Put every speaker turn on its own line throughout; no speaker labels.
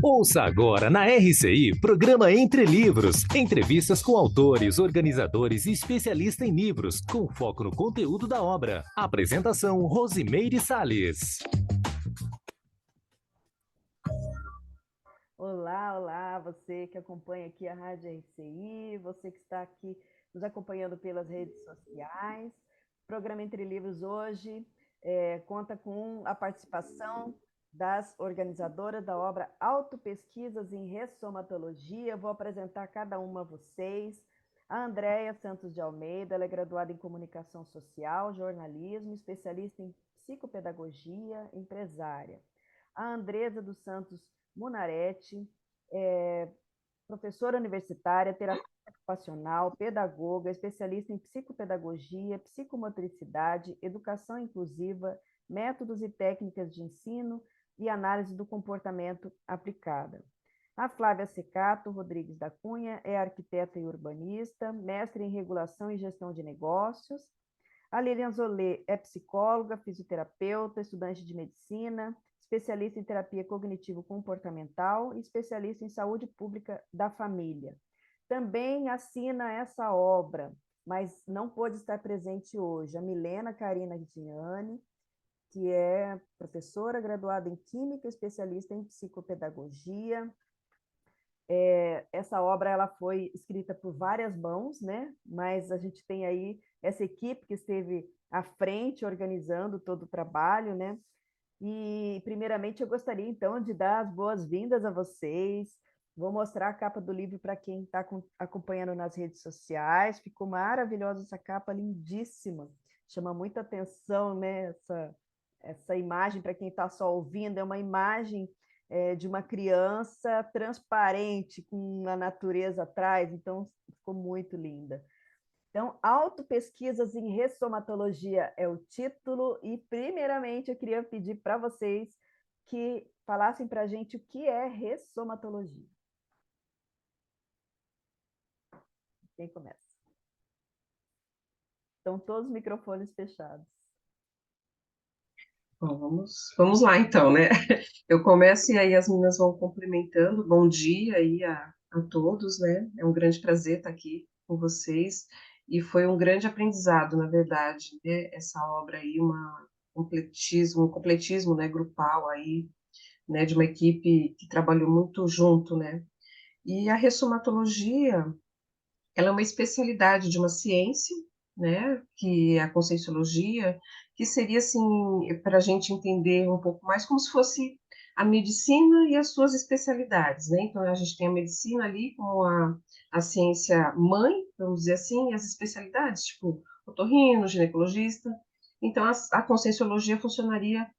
Ouça agora na RCI, programa Entre Livros. Entrevistas com autores, organizadores e especialistas em livros, com foco no conteúdo da obra. Apresentação, Rosimeire Salles.
Olá, olá, você que acompanha aqui a Rádio RCI, você que está aqui nos acompanhando pelas redes sociais. O programa Entre Livros hoje conta com a participação das organizadoras da obra Autopesquisas em Ressomatologia. Vou apresentar cada uma a vocês. A Andréia Santos de Almeida, ela é graduada em Comunicação Social, Jornalismo, especialista em Psicopedagogia, empresária. A Andresa dos Santos Munarete, professora universitária, terapeuta ocupacional, pedagoga, especialista em psicopedagogia, psicomotricidade, educação inclusiva, métodos e técnicas de ensino e análise do comportamento aplicada. A Flávia Secato Rodrigues da Cunha é arquiteta e urbanista, mestre em regulação e gestão de negócios. A Lilian Zolê é psicóloga, fisioterapeuta, estudante de medicina, especialista em terapia cognitivo-comportamental e especialista em saúde pública da família. Também assina essa obra, mas não pôde estar presente hoje, a Milena Carina Giani, que é professora graduada em Química, especialista em Psicopedagogia. Essa obra ela foi escrita por várias mãos, né? Mas a gente tem aí essa equipe que esteve à frente, organizando todo o trabalho, né? E, primeiramente, eu gostaria, então, de dar as boas-vindas a vocês. Vou mostrar a capa do livro para quem está acompanhando nas redes sociais. Ficou maravilhosa essa capa, lindíssima. Chama muita atenção, né? Essa imagem, para quem está só ouvindo, é uma imagem de uma criança transparente, com a natureza atrás. Então, ficou muito linda. Então, Autopesquisas em Ressomatologia é o título, e primeiramente eu queria pedir para vocês que falassem para a gente o que é ressomatologia. Quem começa? Estão todos os microfones fechados.
Bom, vamos lá então, né? Eu começo e aí as meninas vão complementando. Bom dia aí a todos, né? É um grande prazer estar aqui com vocês e foi um grande aprendizado, na verdade, né? Essa obra aí, um completismo, né? Grupal aí, né? De uma equipe que trabalhou muito junto, né? E a ressomatologia, ela é uma especialidade de uma ciência, né, que é a conscienciologia, que seria, assim, para a gente entender um pouco mais, como se fosse a medicina e as suas especialidades, né? Então, a gente tem a medicina ali como a ciência mãe, vamos dizer assim, e as especialidades, tipo otorrino, ginecologista. Então, a conscienciologia funcionaria,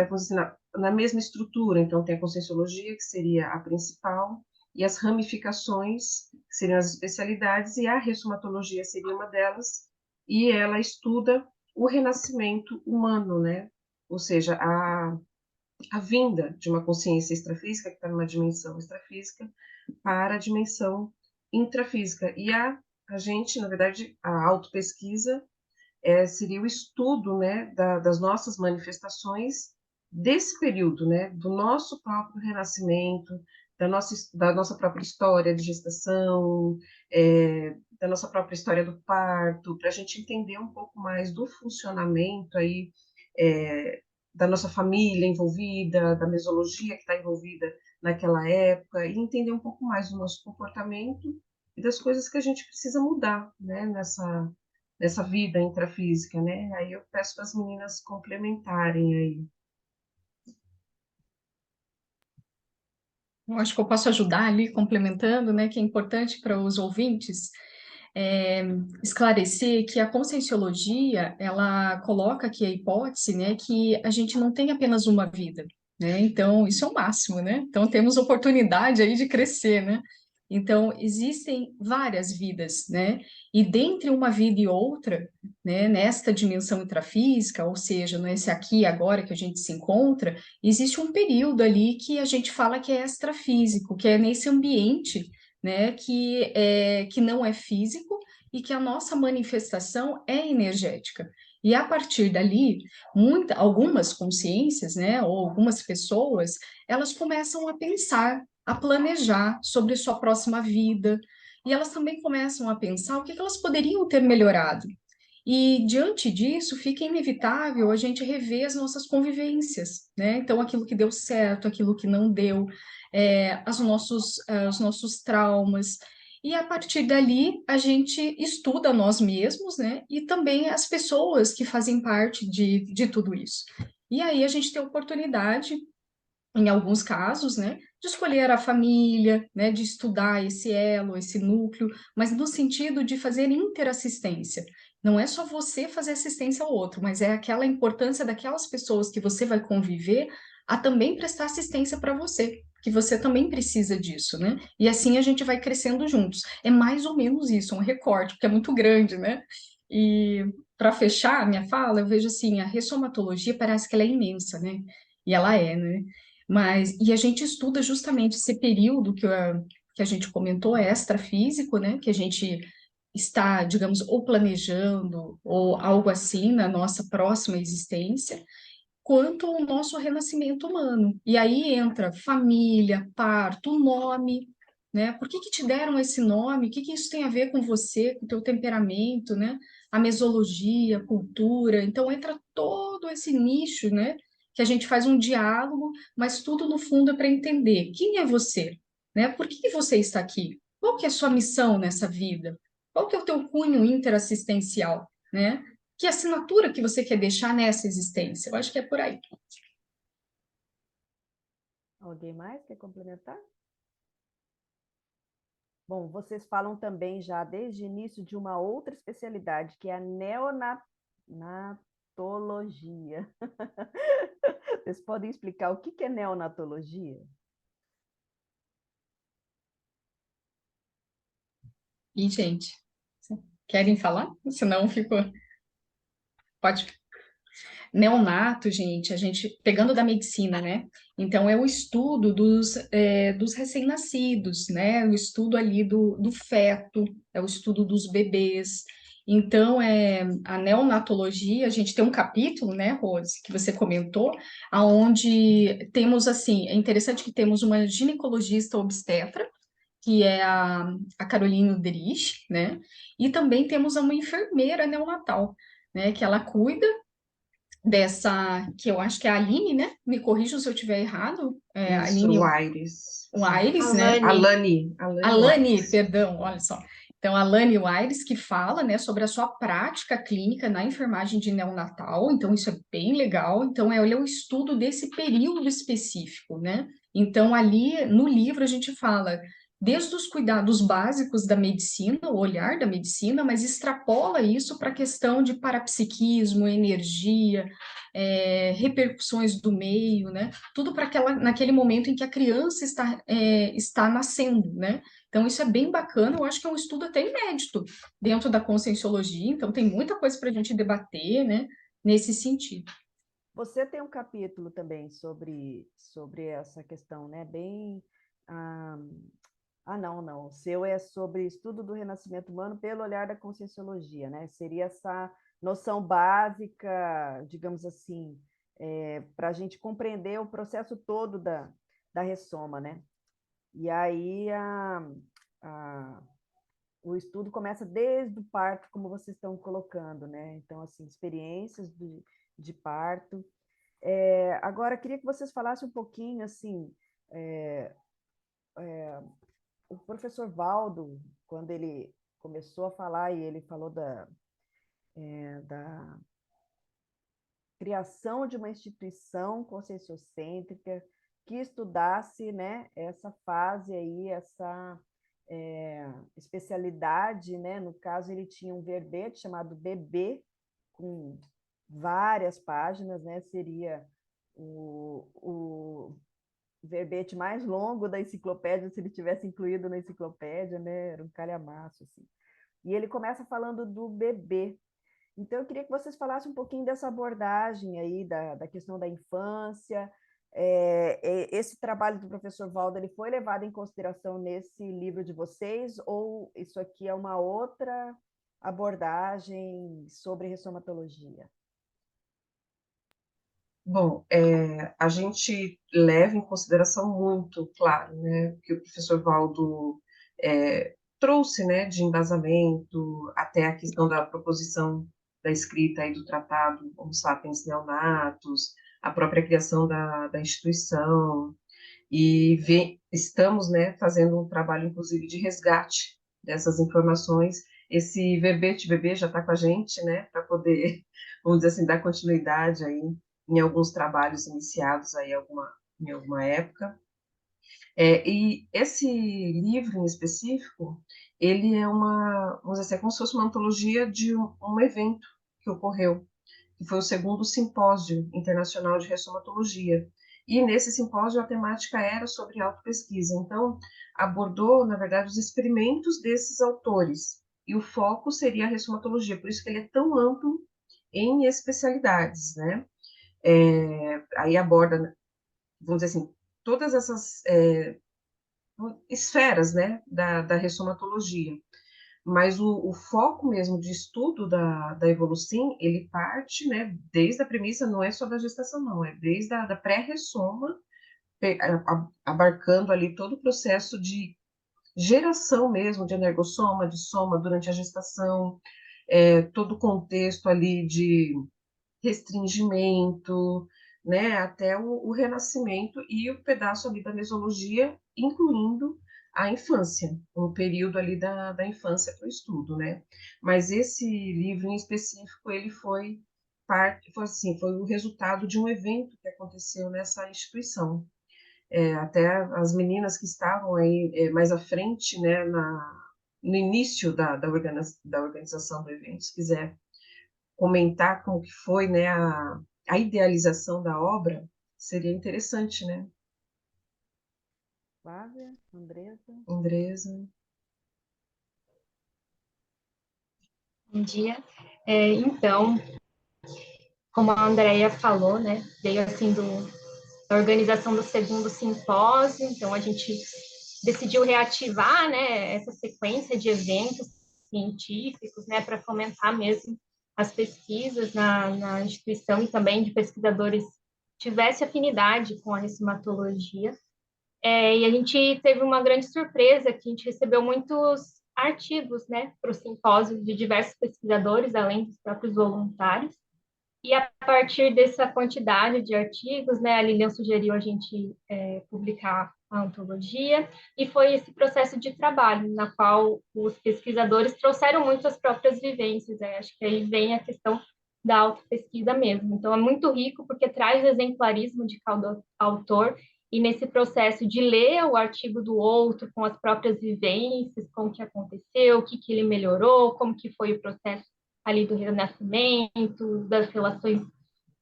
vamos dizer, na mesma estrutura. Então, tem a conscienciologia, que seria a principal, e as ramificações, que seriam as especialidades, e a ressomatologia seria uma delas, e ela estuda o renascimento humano, né? Ou seja, a vinda de uma consciência extrafísica, que está numa dimensão extrafísica, para a dimensão intrafísica. E a gente, na verdade, a autopesquisa seria o estudo, né, das nossas manifestações desse período, né, do nosso próprio renascimento, da nossa própria história de gestação, da nossa própria história do parto, para a gente entender um pouco mais do funcionamento aí, da nossa família envolvida, da mesologia que está envolvida naquela época, e entender um pouco mais do nosso comportamento e das coisas que a gente precisa mudar, né, nessa vida intrafísica, né? Aí eu peço para as meninas complementarem aí.
Eu acho que eu posso ajudar ali, complementando, né, que é importante para os ouvintes esclarecer que a conscienciologia, ela coloca aqui a hipótese, né, que a gente não tem apenas uma vida, né? Então, isso é o máximo, né? Então, temos oportunidade aí de crescer, né? Então, existem várias vidas, né? E dentre uma vida e outra, né, nesta dimensão intrafísica, ou seja, nesse aqui e agora que a gente se encontra, existe um período ali que a gente fala que é extrafísico, que é nesse ambiente, né, que não é físico e que a nossa manifestação é energética. E a partir dali, algumas consciências, né, ou algumas pessoas, elas começam a pensar, a planejar sobre sua próxima vida, e elas também começam a pensar o que elas poderiam ter melhorado. E diante disso, fica inevitável a gente rever as nossas convivências, né? Então, aquilo que deu certo, aquilo que não deu, os nossos traumas. E a partir dali, a gente estuda nós mesmos, né? E também as pessoas que fazem parte de tudo isso. E aí a gente tem a oportunidade, em alguns casos, né, de escolher a família, né, de estudar esse elo, esse núcleo, mas no sentido de fazer interassistência. Não é só você fazer assistência ao outro, mas é aquela importância daquelas pessoas que você vai conviver a também prestar assistência para você, que você também precisa disso, né? E assim a gente vai crescendo juntos. É mais ou menos isso, um recorte, porque é muito grande, né? E para fechar a minha fala, eu vejo assim, a ressomatologia parece que ela é imensa, né? E ela é, né? E a gente estuda justamente esse período que a gente comentou, extrafísico, né? Que a gente está, digamos, ou planejando, ou algo assim na nossa próxima existência, quanto o nosso renascimento humano. E aí entra família, parto, nome, né? Por que que te deram esse nome? O que que isso tem a ver com você, com o teu temperamento, né? A mesologia, a cultura. Então entra todo esse nicho, né? Que a gente faz um diálogo, mas tudo no fundo é para entender quem é você, né? Por que que você está aqui? Qual que é a sua missão nessa vida? Qual que é o teu cunho interassistencial, né? Que assinatura que você quer deixar nessa existência? Eu acho que é por aí.
Alguém mais quer complementar? Bom, vocês falam também já desde o início de uma outra especialidade, que é a neonatologia. Vocês podem explicar o que é neonatologia?
E, gente, querem falar? Senão fico. Pode. Neonato, gente, a gente, pegando da medicina, né? Então, é o estudo dos recém-nascidos, né? O estudo ali do feto, é o estudo dos bebês. Então, a neonatologia, a gente tem um capítulo, né, Rose, que você comentou, aonde temos, assim, é interessante que temos uma ginecologista obstetra, que é a Caroline Udrich, né? E também temos uma enfermeira neonatal, né? Que ela cuida dessa, que eu acho que é a Aline, né? Me corrijam se eu estiver errado. A
Isso,
Aline
o Aires.
o Aires, né?
Alane.
Alane
Alane,
Aires.
perdão, olha só. Então, a Alane Aires que fala, né, sobre a sua prática clínica na enfermagem de neonatal. Então, isso é bem legal. Então, é o estudo desse período específico, né? Então, ali no livro a gente fala desde os cuidados básicos da medicina, o olhar da medicina, mas extrapola isso para a questão de parapsiquismo, energia, repercussões do meio, né? Tudo para naquele momento em que a criança está nascendo, né? Então, isso é bem bacana, eu acho que é um estudo até inédito dentro da conscienciologia, então tem muita coisa para a gente debater, né, nesse sentido.
Você tem um capítulo também sobre essa questão, né? Bem. Não. O seu é sobre estudo do renascimento humano pelo olhar da conscienciologia, né? Seria essa noção básica, digamos assim, para a gente compreender o processo todo da ressoma, né? E aí a, o estudo começa desde o parto, como vocês estão colocando, né? Então, assim, experiências de parto. Agora, queria que vocês falassem um pouquinho, assim, o professor Valdo, quando ele começou a falar e ele falou da criação de uma instituição conscienciocêntrica que estudasse, né, essa fase aí, essa especialidade, né? No caso, ele tinha um verbete chamado BB, com várias páginas, né? Seria o verbete mais longo da enciclopédia, se ele tivesse incluído na enciclopédia, né? Era um calhamaço, assim. E ele começa falando do bebê. Então, eu queria que vocês falassem um pouquinho dessa abordagem aí, da questão da infância. Esse trabalho do professor Valdo, ele foi levado em consideração nesse livro de vocês, ou isso aqui é uma outra abordagem sobre ressomatologia?
Bom, a gente leva em consideração muito, claro, né, o que o professor Valdo trouxe, né, de embasamento, até a questão da proposição da escrita e do tratado Homo sapiens neonatos, a própria criação da instituição, e estamos, né, fazendo um trabalho, inclusive, de resgate dessas informações. Esse verbete bebê já está com a gente, né, para poder, vamos dizer assim, dar continuidade aí em alguns trabalhos iniciados aí em alguma época. E esse livro em específico, ele é vamos dizer assim, é como se fosse uma antologia de um evento que ocorreu, que foi o segundo Simpósio Internacional de Ressomatologia. E nesse simpósio a temática era sobre autopesquisa. Então, abordou, na verdade, os experimentos desses autores. E o foco seria a ressomatologia, por isso que ele é tão amplo em especialidades, né? Aí aborda, vamos dizer assim, todas essas esferas, né, da ressomatologia. Mas o foco mesmo de estudo da Evolusim, ele parte, né, desde a premissa, não é só da gestação, não, é desde da pré-ressoma, abarcando ali todo o processo de geração mesmo de energossoma, de soma durante a gestação, todo o contexto ali de restringimento, né, até o renascimento e o pedaço ali da mesologia, incluindo a infância, um período ali da infância para o estudo, né? Mas esse livro em específico, ele foi foi o resultado de um evento que aconteceu nessa instituição. Até as meninas que estavam aí mais à frente, né, no início da organização do evento, se quiser comentar como que foi, né, a idealização da obra, seria interessante, né,
Flávia, Andresa?
Andresa?
Bom dia. Então, como a Andrea falou, né, veio assim da organização do segundo simpósio, então a gente decidiu reativar, né, essa sequência de eventos científicos, né, para fomentar mesmo as pesquisas na instituição e também de pesquisadores tivesse afinidade com a ressomatologia. E a gente teve uma grande surpresa, que a gente recebeu muitos artigos, né, para o simpósio de diversos pesquisadores, além dos próprios voluntários. E a partir dessa quantidade de artigos, né, a Lilian sugeriu a gente publicar a antologia, e foi esse processo de trabalho, na qual os pesquisadores trouxeram muito as próprias vivências. Acho que aí vem a questão da autopesquisa mesmo. Então, é muito rico, porque traz exemplarismo de cada autor, e nesse processo de ler o artigo do outro, com as próprias vivências, com o que aconteceu, o que ele melhorou, como que foi o processo ali do renascimento, das relações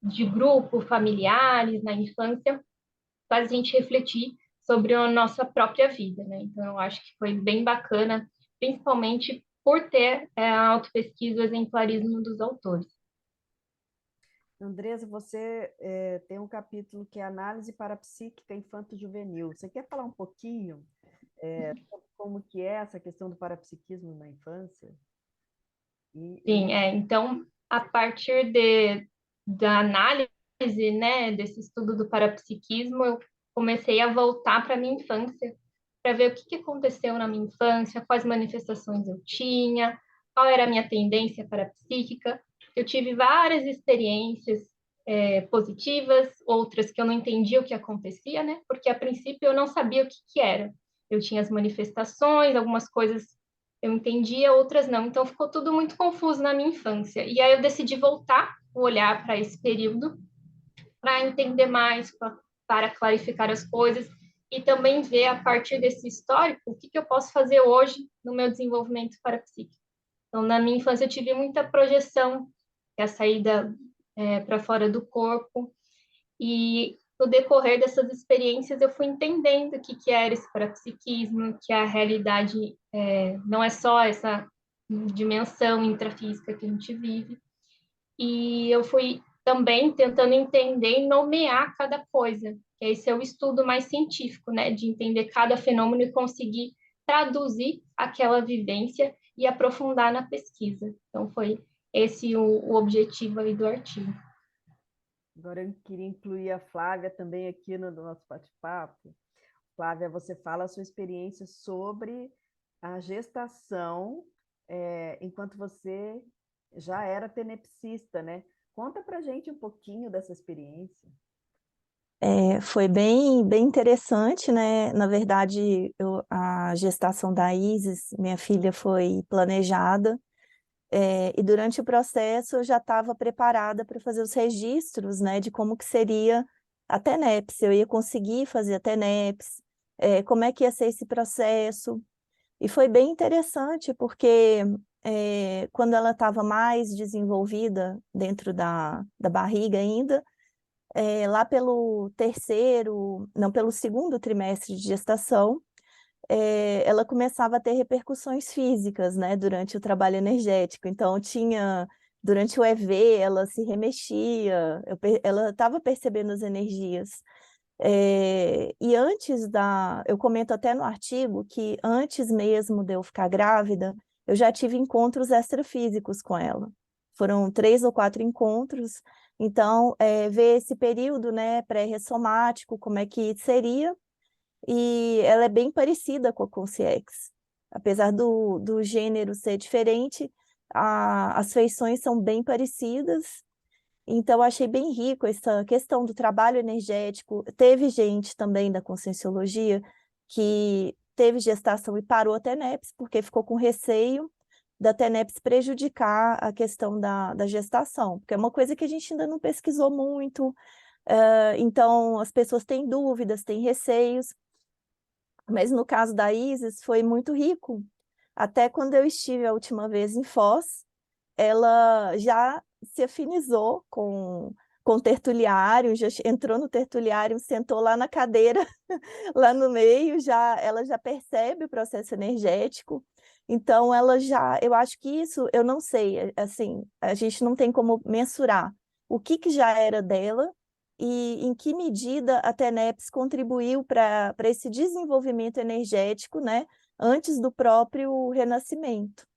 de grupo, familiares, na infância, faz a gente refletir sobre a nossa própria vida, né? Então, eu acho que foi bem bacana, principalmente por ter a autopesquisa e o exemplarismo dos autores.
Andresa, você tem um capítulo que é Análise Parapsíquica Infanto-Juvenil. Você quer falar um pouquinho sobre como que é essa questão do parapsiquismo na infância?
Sim, então, a partir da análise, né, desse estudo do parapsiquismo, eu comecei a voltar para a minha infância, para ver o que aconteceu na minha infância, quais manifestações eu tinha, qual era a minha tendência parapsíquica. Eu tive várias experiências positivas, outras que eu não entendia o que acontecia, né, porque a princípio eu não sabia o que era. Eu tinha as manifestações, algumas coisas eu entendia, outras não. Então ficou tudo muito confuso na minha infância. E aí eu decidi voltar o olhar para esse período, para entender mais, para clarificar as coisas e também ver a partir desse histórico o que eu posso fazer hoje no meu desenvolvimento parapsíquico. Então, na minha infância eu tive muita projeção, que é a saída para fora do corpo, e no decorrer dessas experiências eu fui entendendo o que era esse parapsiquismo, que a realidade não é só essa dimensão intrafísica que a gente vive. E eu fui também tentando entender e nomear cada coisa, que esse é o estudo mais científico, né, de entender cada fenômeno e conseguir traduzir aquela vivência e aprofundar na pesquisa. Então foi esse o objetivo aí do artigo.
Agora eu queria incluir a Flávia também aqui no nosso bate-papo. Flávia, você fala a sua experiência sobre a gestação, enquanto você já era tenepsista, né? Conta pra gente um pouquinho dessa experiência.
Foi bem interessante, né? Na verdade, a gestação da Isis, minha filha, foi planejada, e durante o processo eu já estava preparada para fazer os registros, né, de como que seria a TENEPS, eu ia conseguir fazer a TENEPS, como é que ia ser esse processo. E foi bem interessante, porque quando ela estava mais desenvolvida dentro da barriga ainda, lá pelo terceiro, não, pelo segundo trimestre de gestação, ela começava a ter repercussões físicas, né, durante o trabalho energético. Então, durante o EV, ela se remexia, ela estava percebendo as energias. E eu comento até no artigo que antes mesmo de eu ficar grávida, eu já tive encontros extrafísicos com ela. Foram 3 ou 4 encontros. Então, ver esse período, né, pré-ressomático, como é que seria, e ela é bem parecida com a Concierge. Apesar do gênero ser diferente, as feições são bem parecidas, então achei bem rico essa questão do trabalho energético. Teve gente também da Conscienciologia que teve gestação e parou a TENEPS, porque ficou com receio da TENEPS prejudicar a questão da gestação, porque é uma coisa que a gente ainda não pesquisou muito, então as pessoas têm dúvidas, têm receios, mas no caso da Isis foi muito rico. Até quando eu estive a última vez em Foz, ela já se afinizou com o tertuliário, já entrou no tertuliário, sentou lá na cadeira, lá no meio, ela já percebe o processo energético. Então, eu acho que isso, eu não sei, assim, a gente não tem como mensurar o que já era dela e em que medida a TENEPS contribuiu para esse desenvolvimento energético, né, antes do próprio renascimento.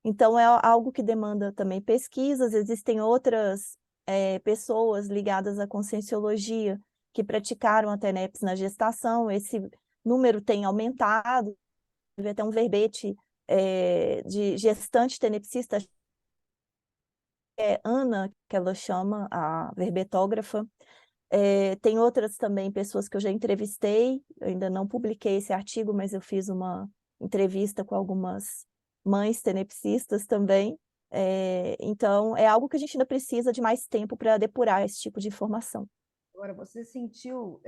Então, é algo que demanda também pesquisas. Existem outras pessoas ligadas à Conscienciologia que praticaram a TENEPS na gestação. Esse número tem aumentado. Teve até um verbete de gestante tenepsista, Ana, que ela chama, a verbetógrafa. Tem outras também pessoas que eu já entrevistei, eu ainda não publiquei esse artigo, mas eu fiz uma entrevista com algumas mães tenepsistas também. Então, é algo que a gente ainda precisa de mais tempo para depurar esse tipo de informação.
Agora, você sentiu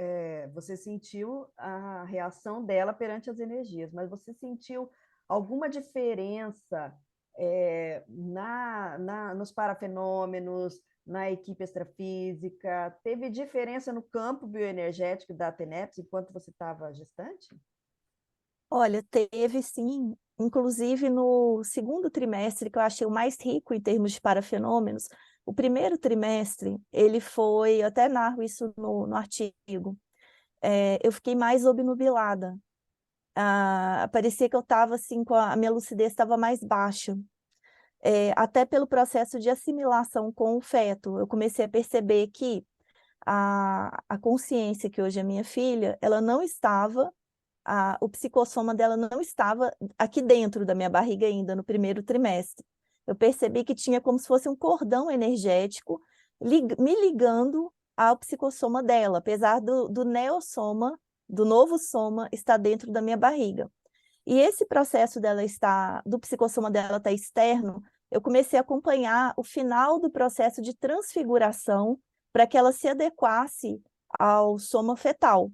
a reação dela perante as energias, mas você sentiu alguma diferença nos parafenômenos, na equipe extrafísica? Teve diferença no campo bioenergético da TENEPS enquanto você estava gestante?
Olha, teve sim, inclusive no segundo trimestre, que eu achei o mais rico em termos de parafenômenos. O primeiro trimestre, ele foi, eu até narro isso no artigo, eu fiquei mais obnubilada. Parecia que eu estava assim, a minha lucidez estava mais baixa. Até pelo processo de assimilação com o feto, eu comecei a perceber que a consciência que hoje é minha filha, ela não estava, o psicossoma dela não estava aqui dentro da minha barriga ainda, no primeiro trimestre. Eu percebi que tinha como se fosse um cordão energético me ligando ao psicossoma dela, apesar do neossoma, do novo soma, estar dentro da minha barriga. E esse processo do psicossoma dela estar externo, eu comecei a acompanhar o final do processo de transfiguração para que ela se adequasse ao soma fetal.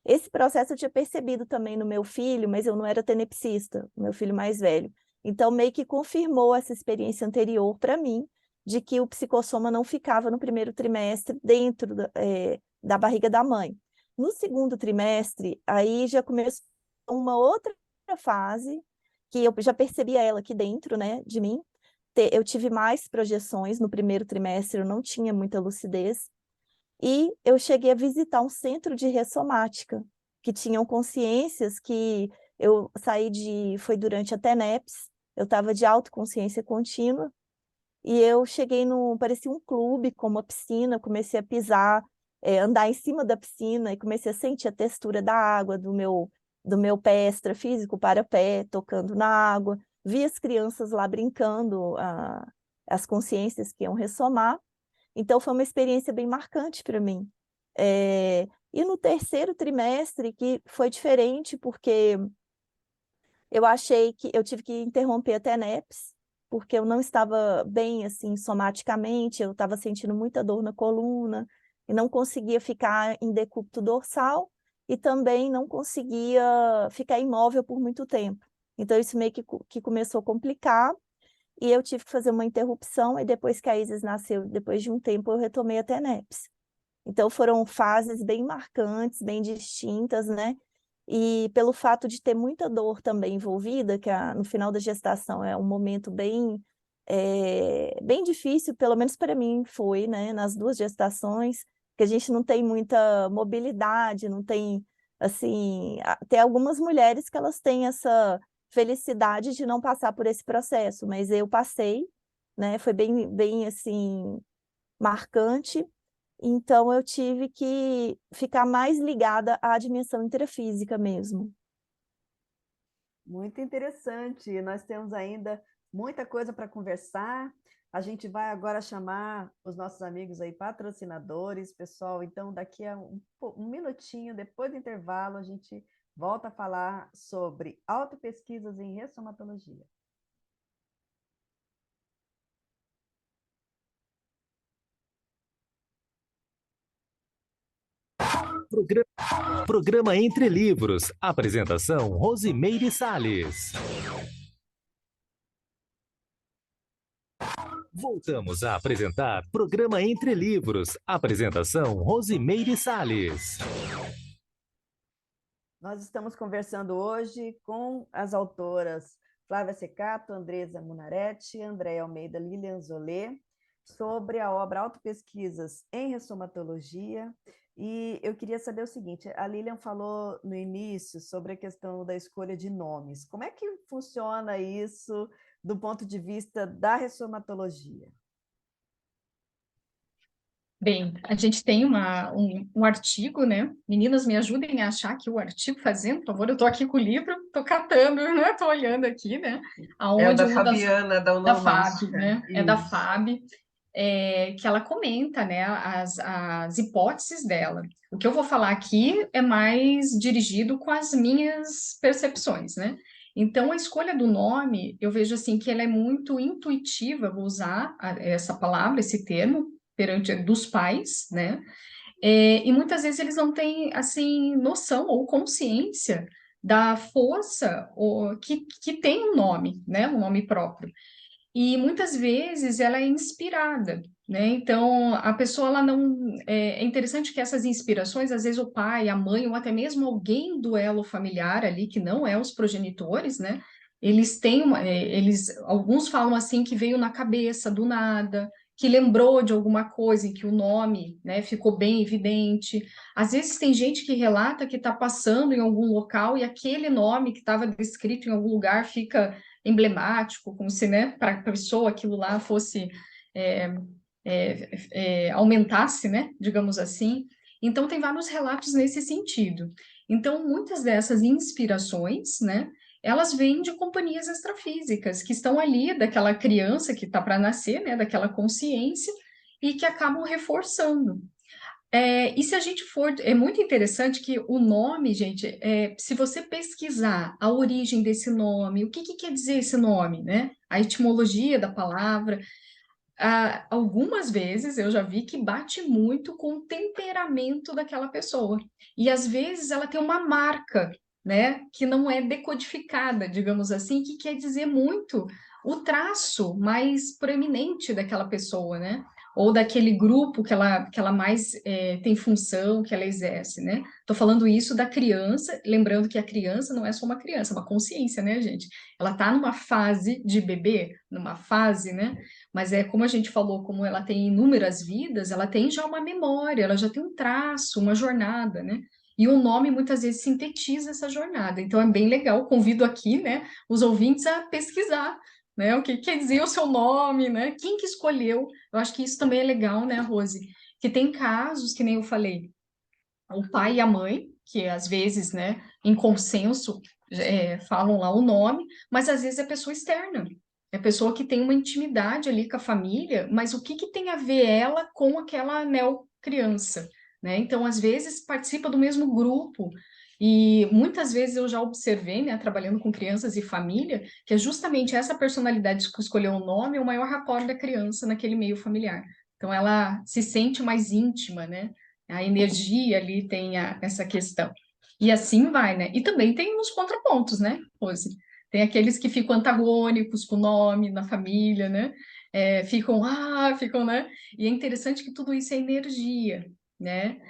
Esse processo eu tinha percebido também no meu filho, mas eu não era tenepsista, meu filho mais velho. Então, meio que confirmou essa experiência anterior para mim, de que o psicossoma não ficava no primeiro trimestre dentro da barriga da mãe. No segundo trimestre, aí já começou uma outra fase, que eu já percebia ela aqui dentro, né, de mim. Eu tive mais projeções no primeiro trimestre, eu não tinha muita lucidez, e eu cheguei a visitar um centro de ressomática, que tinham consciências que foi durante a TENEPS, eu estava de autoconsciência contínua, e eu cheguei parecia um clube com uma piscina, comecei a pisar, andar em cima da piscina e comecei a sentir a textura da água, do meu pé extrafísico para pé, tocando na água, vi as crianças lá brincando, as consciências que iam ressomar, então foi uma experiência bem marcante para mim. E no terceiro trimestre, que foi diferente, porque eu achei que eu tive que interromper a TENEPS, porque eu não estava bem, assim, somaticamente, eu estava sentindo muita dor na coluna, e não conseguia ficar em decúbito dorsal, e também não conseguia ficar imóvel por muito tempo. Então, isso meio que começou a complicar, e eu tive que fazer uma interrupção, e depois que a Isis nasceu, depois de um tempo, eu retomei a TENEPS. Então, foram fases bem marcantes, bem distintas, né? E pelo fato de ter muita dor também envolvida, que no final da gestação é um momento bem difícil, pelo menos para mim foi, né? Nas duas gestações, que a gente não tem muita mobilidade, não tem, assim... Tem algumas mulheres que elas têm essa felicidade de não passar por esse processo, mas eu passei, né? Foi bem assim, marcante. Então, eu tive que ficar mais ligada à dimensão intrafísica mesmo.
Muito interessante. Nós temos ainda muita coisa para conversar. A gente vai agora chamar os nossos amigos aí, patrocinadores, pessoal. Então, daqui a um minutinho, depois do intervalo, a gente volta a falar sobre autopesquisas em ressomatologia.
Programa Entre Livros. Apresentação: Rosimeire Salles. Voltamos a apresentar Programa Entre Livros. Apresentação: Rosimeire Salles.
Nós estamos conversando hoje com as autoras Flávia Secato, Andresa Munaretti, Andréa Almeida, Lilian Zolê, sobre a obra Autopesquisas em Ressomatologia. E eu queria saber o seguinte, a Lilian falou no início sobre a questão da escolha de nomes. Como é que funciona isso do ponto de vista da ressomatologia?
Bem, a gente tem um artigo, né? Meninas, me ajudem a achar aqui o artigo, fazendo, por favor. Eu estou aqui com o livro, estou catando, né? Estou olhando aqui, né?
É o
Aonde
da
uma
Fabiana, da
da FAB,
Onomástica.
né? É da
Isso.
FAB, que ela comenta, né? As hipóteses dela. O que eu vou falar aqui é mais dirigido com as minhas percepções, né? Então, a escolha do nome, eu vejo assim que ela é muito intuitiva, vou usar essa palavra, esse termo, perante dos pais, né? E muitas vezes eles não têm, assim, noção ou consciência da força que tem um nome, né? Um nome próprio. E muitas vezes ela é inspirada, né? Então, a pessoa, ela não... É interessante que essas inspirações, às vezes o pai, a mãe, ou até mesmo alguém do elo familiar ali, que não é os progenitores, né? Eles têm alguns falam assim que veio na cabeça do nada, que lembrou de alguma coisa em que o nome, né, ficou bem evidente. Às vezes tem gente que relata que está passando em algum local e aquele nome que estava descrito em algum lugar fica emblemático, como se, né, para a pessoa aquilo lá fosse é, aumentasse, né, digamos assim. Então tem vários relatos nesse sentido. Então muitas dessas inspirações, né, elas vêm de companhias extrafísicas que estão ali daquela criança que está para nascer, né, daquela consciência e que acabam reforçando. E se a gente for, é muito interessante que o nome, gente, se você pesquisar a origem desse nome, o que quer dizer esse nome, né? A etimologia da palavra, algumas vezes eu já vi que bate muito com o temperamento daquela pessoa. E às vezes ela tem uma marca, né, que não é decodificada, digamos assim, que quer dizer muito o traço mais proeminente daquela pessoa, né? Ou daquele grupo que ela mais tem função, que ela exerce, né? Tô falando isso da criança, lembrando que a criança não é só uma criança, é uma consciência, né, gente? Ela tá numa fase de bebê, numa fase, né? Mas é como a gente falou, como ela tem inúmeras vidas, ela tem já uma memória, ela já tem um traço, uma jornada, né? E o nome muitas vezes sintetiza essa jornada. Então é bem legal, convido aqui, né, os ouvintes a pesquisar, né? O que quer dizer o seu nome, né? Quem que escolheu? Eu acho que isso também é legal, né, Rose? Que tem casos, que nem eu falei, o pai e a mãe, que às vezes, né, em consenso, falam lá o nome, mas às vezes é pessoa externa. É pessoa que tem uma intimidade ali com a família, mas o que que tem a ver ela com aquela criança, né? Então, às vezes, participa do mesmo grupo. E muitas vezes eu já observei, né, trabalhando com crianças e família, que é justamente essa personalidade que escolheu o nome é o maior rapport da criança naquele meio familiar. Então, ela se sente mais íntima, né? A energia ali tem essa questão. E assim vai, né? E também tem os contrapontos, né, Rose? Tem aqueles que ficam antagônicos com o nome na família, né? Ficam, né? E é interessante que tudo isso é energia, né?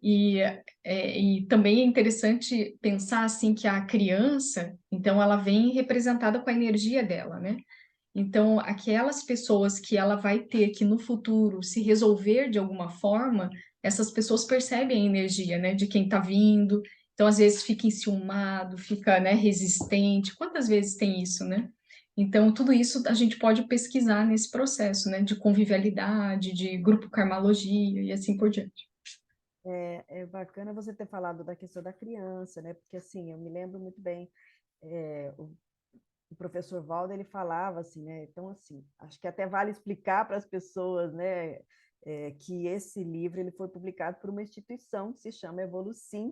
E também é interessante pensar assim que a criança, então, ela vem representada com a energia dela, né? Então, aquelas pessoas que ela vai ter que no futuro se resolver de alguma forma, essas pessoas percebem a energia, né, de quem está vindo. Então, às vezes fica enciumado, fica, né, resistente. Quantas vezes tem isso, né? Então, tudo isso a gente pode pesquisar nesse processo, né, de convivialidade, de grupo karmalogia e assim por diante.
É bacana você ter falado da questão da criança, né? Porque assim, eu me lembro muito bem, o professor Valdo, ele falava assim, né? Então, assim, acho que até vale explicar para as pessoas, né? Que esse livro ele foi publicado por uma instituição que se chama Evolucim,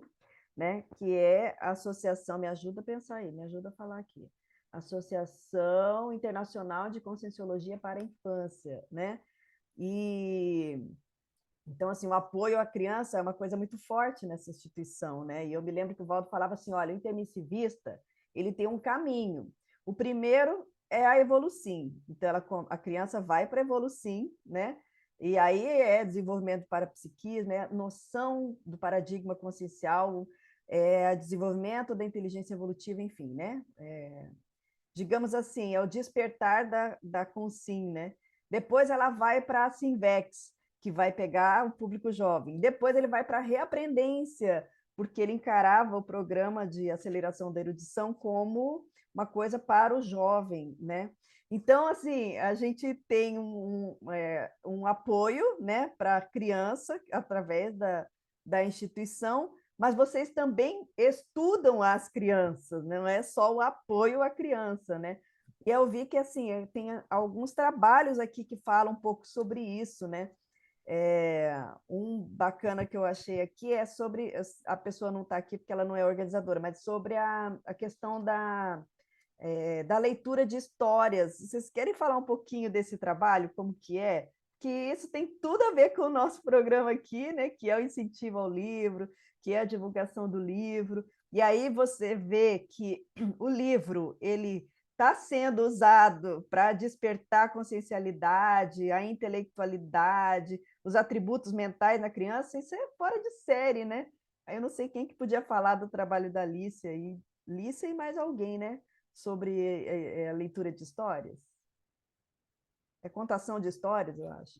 né? Que é a associação, me ajuda a pensar aí, me ajuda a falar aqui, Associação Internacional de Conscienciologia para a Infância, né? E então, assim, o apoio à criança é uma coisa muito forte nessa instituição, né? E eu me lembro que o Valdo falava assim, olha, o intermissivista, ele tem um caminho. O primeiro é a Evolucim. Então, a criança vai para a Evolucim, né? E aí é desenvolvimento para psiquismo, é noção do paradigma consciencial, desenvolvimento da inteligência evolutiva, enfim, né? Digamos assim, é o despertar da Consim, né? Depois ela vai para a Simvex, que vai pegar o público jovem. Depois ele vai para a reaprendência, porque ele encarava o programa de aceleração da erudição como uma coisa para o jovem, né? Então, assim, a gente tem um apoio, né, para a criança através da instituição, mas vocês também estudam as crianças, não é só o apoio à criança, né? E eu vi que assim tem alguns trabalhos aqui que falam um pouco sobre isso, né? Um bacana que eu achei aqui é sobre a pessoa não está aqui porque ela não é organizadora, mas sobre a questão da leitura de histórias. Vocês querem falar um pouquinho desse trabalho, como que é? Que isso tem tudo a ver com o nosso programa aqui, né? Que é o incentivo ao livro, que é a divulgação do livro. E aí você vê que o livro ele está sendo usado para despertar a consciencialidade, a intelectualidade, os atributos mentais na criança. Isso é fora de série, né? Aí eu não sei quem que podia falar do trabalho da Lícia aí, Lícia e mais alguém, né? Sobre a leitura de histórias. É contação de histórias, eu acho.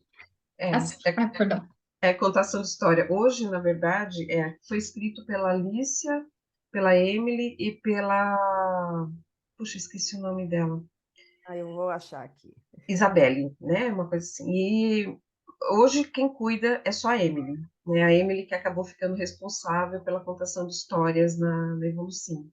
Perdão.
É contação de história. Hoje, na verdade, foi escrito pela Alicia, pela Emily e pela... Puxa, esqueci o nome dela.
Eu vou achar aqui.
Isabelle, né? Uma coisa assim. E hoje quem cuida é só a Emily, né? A Emily que acabou ficando responsável pela contação de histórias na Evolucim.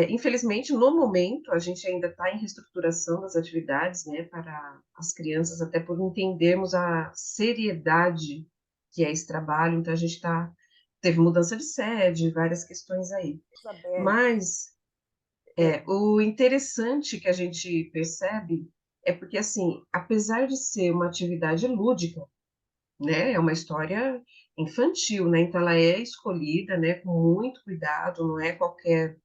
Infelizmente, no momento, a gente ainda está em reestruturação das atividades, né, para as crianças, até por entendermos a seriedade que é esse trabalho. Então, teve mudança de sede, várias questões aí.
Isabelle.
Mas o interessante que a gente percebe é porque, assim, apesar de ser uma atividade lúdica, né, é uma história infantil, né, então ela é escolhida, né, com muito cuidado, não é qualquer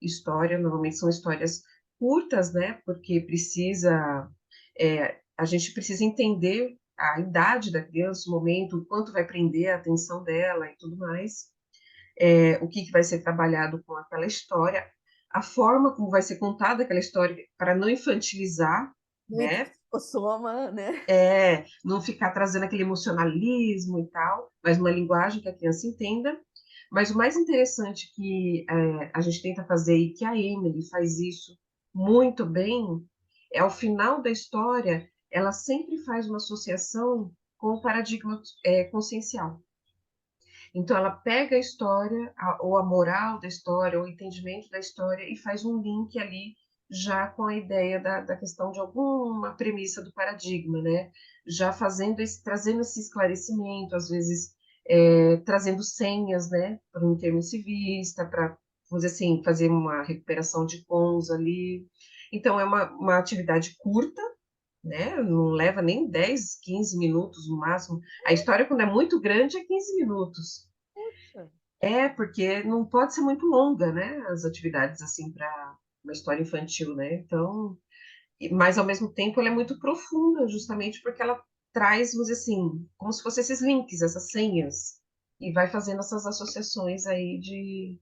história, normalmente são histórias curtas, né? Porque a gente precisa entender a idade da criança, o momento, o quanto vai prender a atenção dela e tudo mais, o que vai ser trabalhado com aquela história, a forma como vai ser contada aquela história para não infantilizar,
Muito
né?
psicossoma, né?
Não ficar trazendo aquele emocionalismo e tal, mas uma linguagem que a criança entenda. Mas o mais interessante que a gente tenta fazer, e que a Emily faz isso muito bem, ao final da história, ela sempre faz uma associação com o paradigma consciencial. Então, ela pega a história, ou a moral da história, ou o entendimento da história, e faz um link ali já com a ideia da questão de alguma premissa do paradigma, né? Já trazendo esse esclarecimento, às vezes trazendo senhas, né, para um intermissivista, para, vamos dizer assim, fazer uma recuperação de cons ali. Então, é uma atividade curta, né? Não leva nem 10, 15 minutos no máximo. A história, quando é muito grande, é 15 minutos.
Puxa.
Porque não pode ser muito longa, né? As atividades, assim, para uma história infantil, né? Então, mas ao mesmo tempo ela é muito profunda, justamente porque ela traz, vamos dizer assim, como se fossem esses links, essas senhas, e vai fazendo essas associações aí de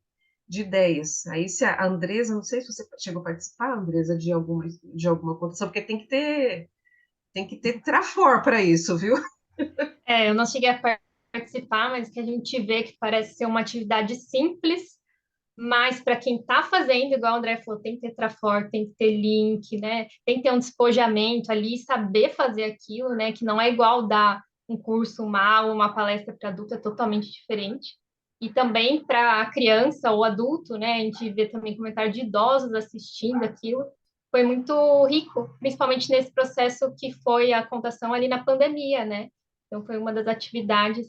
ideias. Aí se a Andresa, não sei se você chegou a participar, Andresa, de alguma contação, porque tem que ter trafor para isso, viu?
Eu não cheguei a participar, mas que a gente vê que parece ser uma atividade simples, mas para quem está fazendo, igual o André falou, tem que ter trafor, tem que ter link, né? Tem que ter um despojamento ali, saber fazer aquilo, né? Que não é igual dar um curso, uma aula, uma palestra para adulto, é totalmente diferente. E também para a criança ou adulto, né? A gente vê também comentário de idosos assistindo aquilo. Foi muito rico, principalmente nesse processo que foi a contação ali na pandemia, né? Então, foi uma das atividades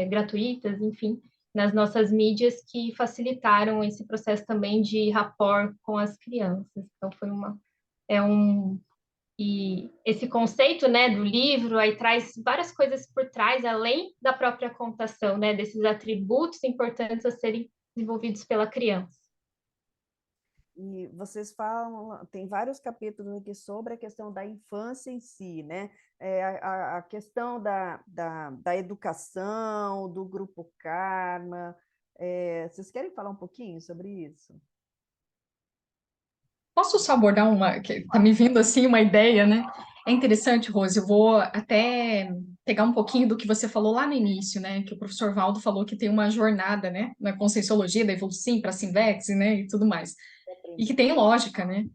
gratuitas, enfim, nas nossas mídias que facilitaram esse processo também de rapport com as crianças. Então, e esse conceito, né, do livro aí traz várias coisas por trás, além da própria contação, né, desses atributos importantes a serem desenvolvidos pela criança.
E vocês falam, tem vários capítulos aqui sobre a questão da infância em si, né? A questão da educação, do grupo Karma. Vocês querem falar um pouquinho sobre isso?
Posso só abordar uma, que tá me vindo assim uma ideia, né? É interessante, Rose, eu vou até pegar um pouquinho do que você falou lá no início, né? Que o professor Valdo falou que tem uma jornada, né? Na Conscienciologia, da Evolusim para a Simvex, né? E tudo mais. E que tem lógica, né?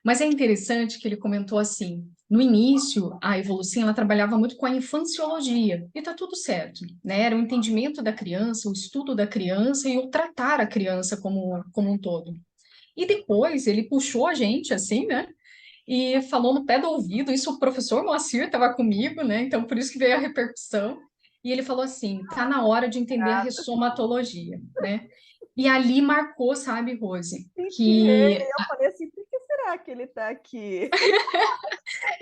Mas é interessante que ele comentou assim, no início, a Evolusim, ela trabalhava muito com a infanciologia, e tá tudo certo, né? Era o entendimento da criança, o estudo da criança e o tratar a criança como um todo. E depois ele puxou a gente, assim, né? E falou no pé do ouvido, isso o professor Moacir estava comigo, né? Então por isso que veio a repercussão. E ele falou assim: tá na hora de entender a ressomatologia, né? E ali marcou, sabe, Rose,
Fiquei,
que
eu falei assim, por que será que ele está aqui?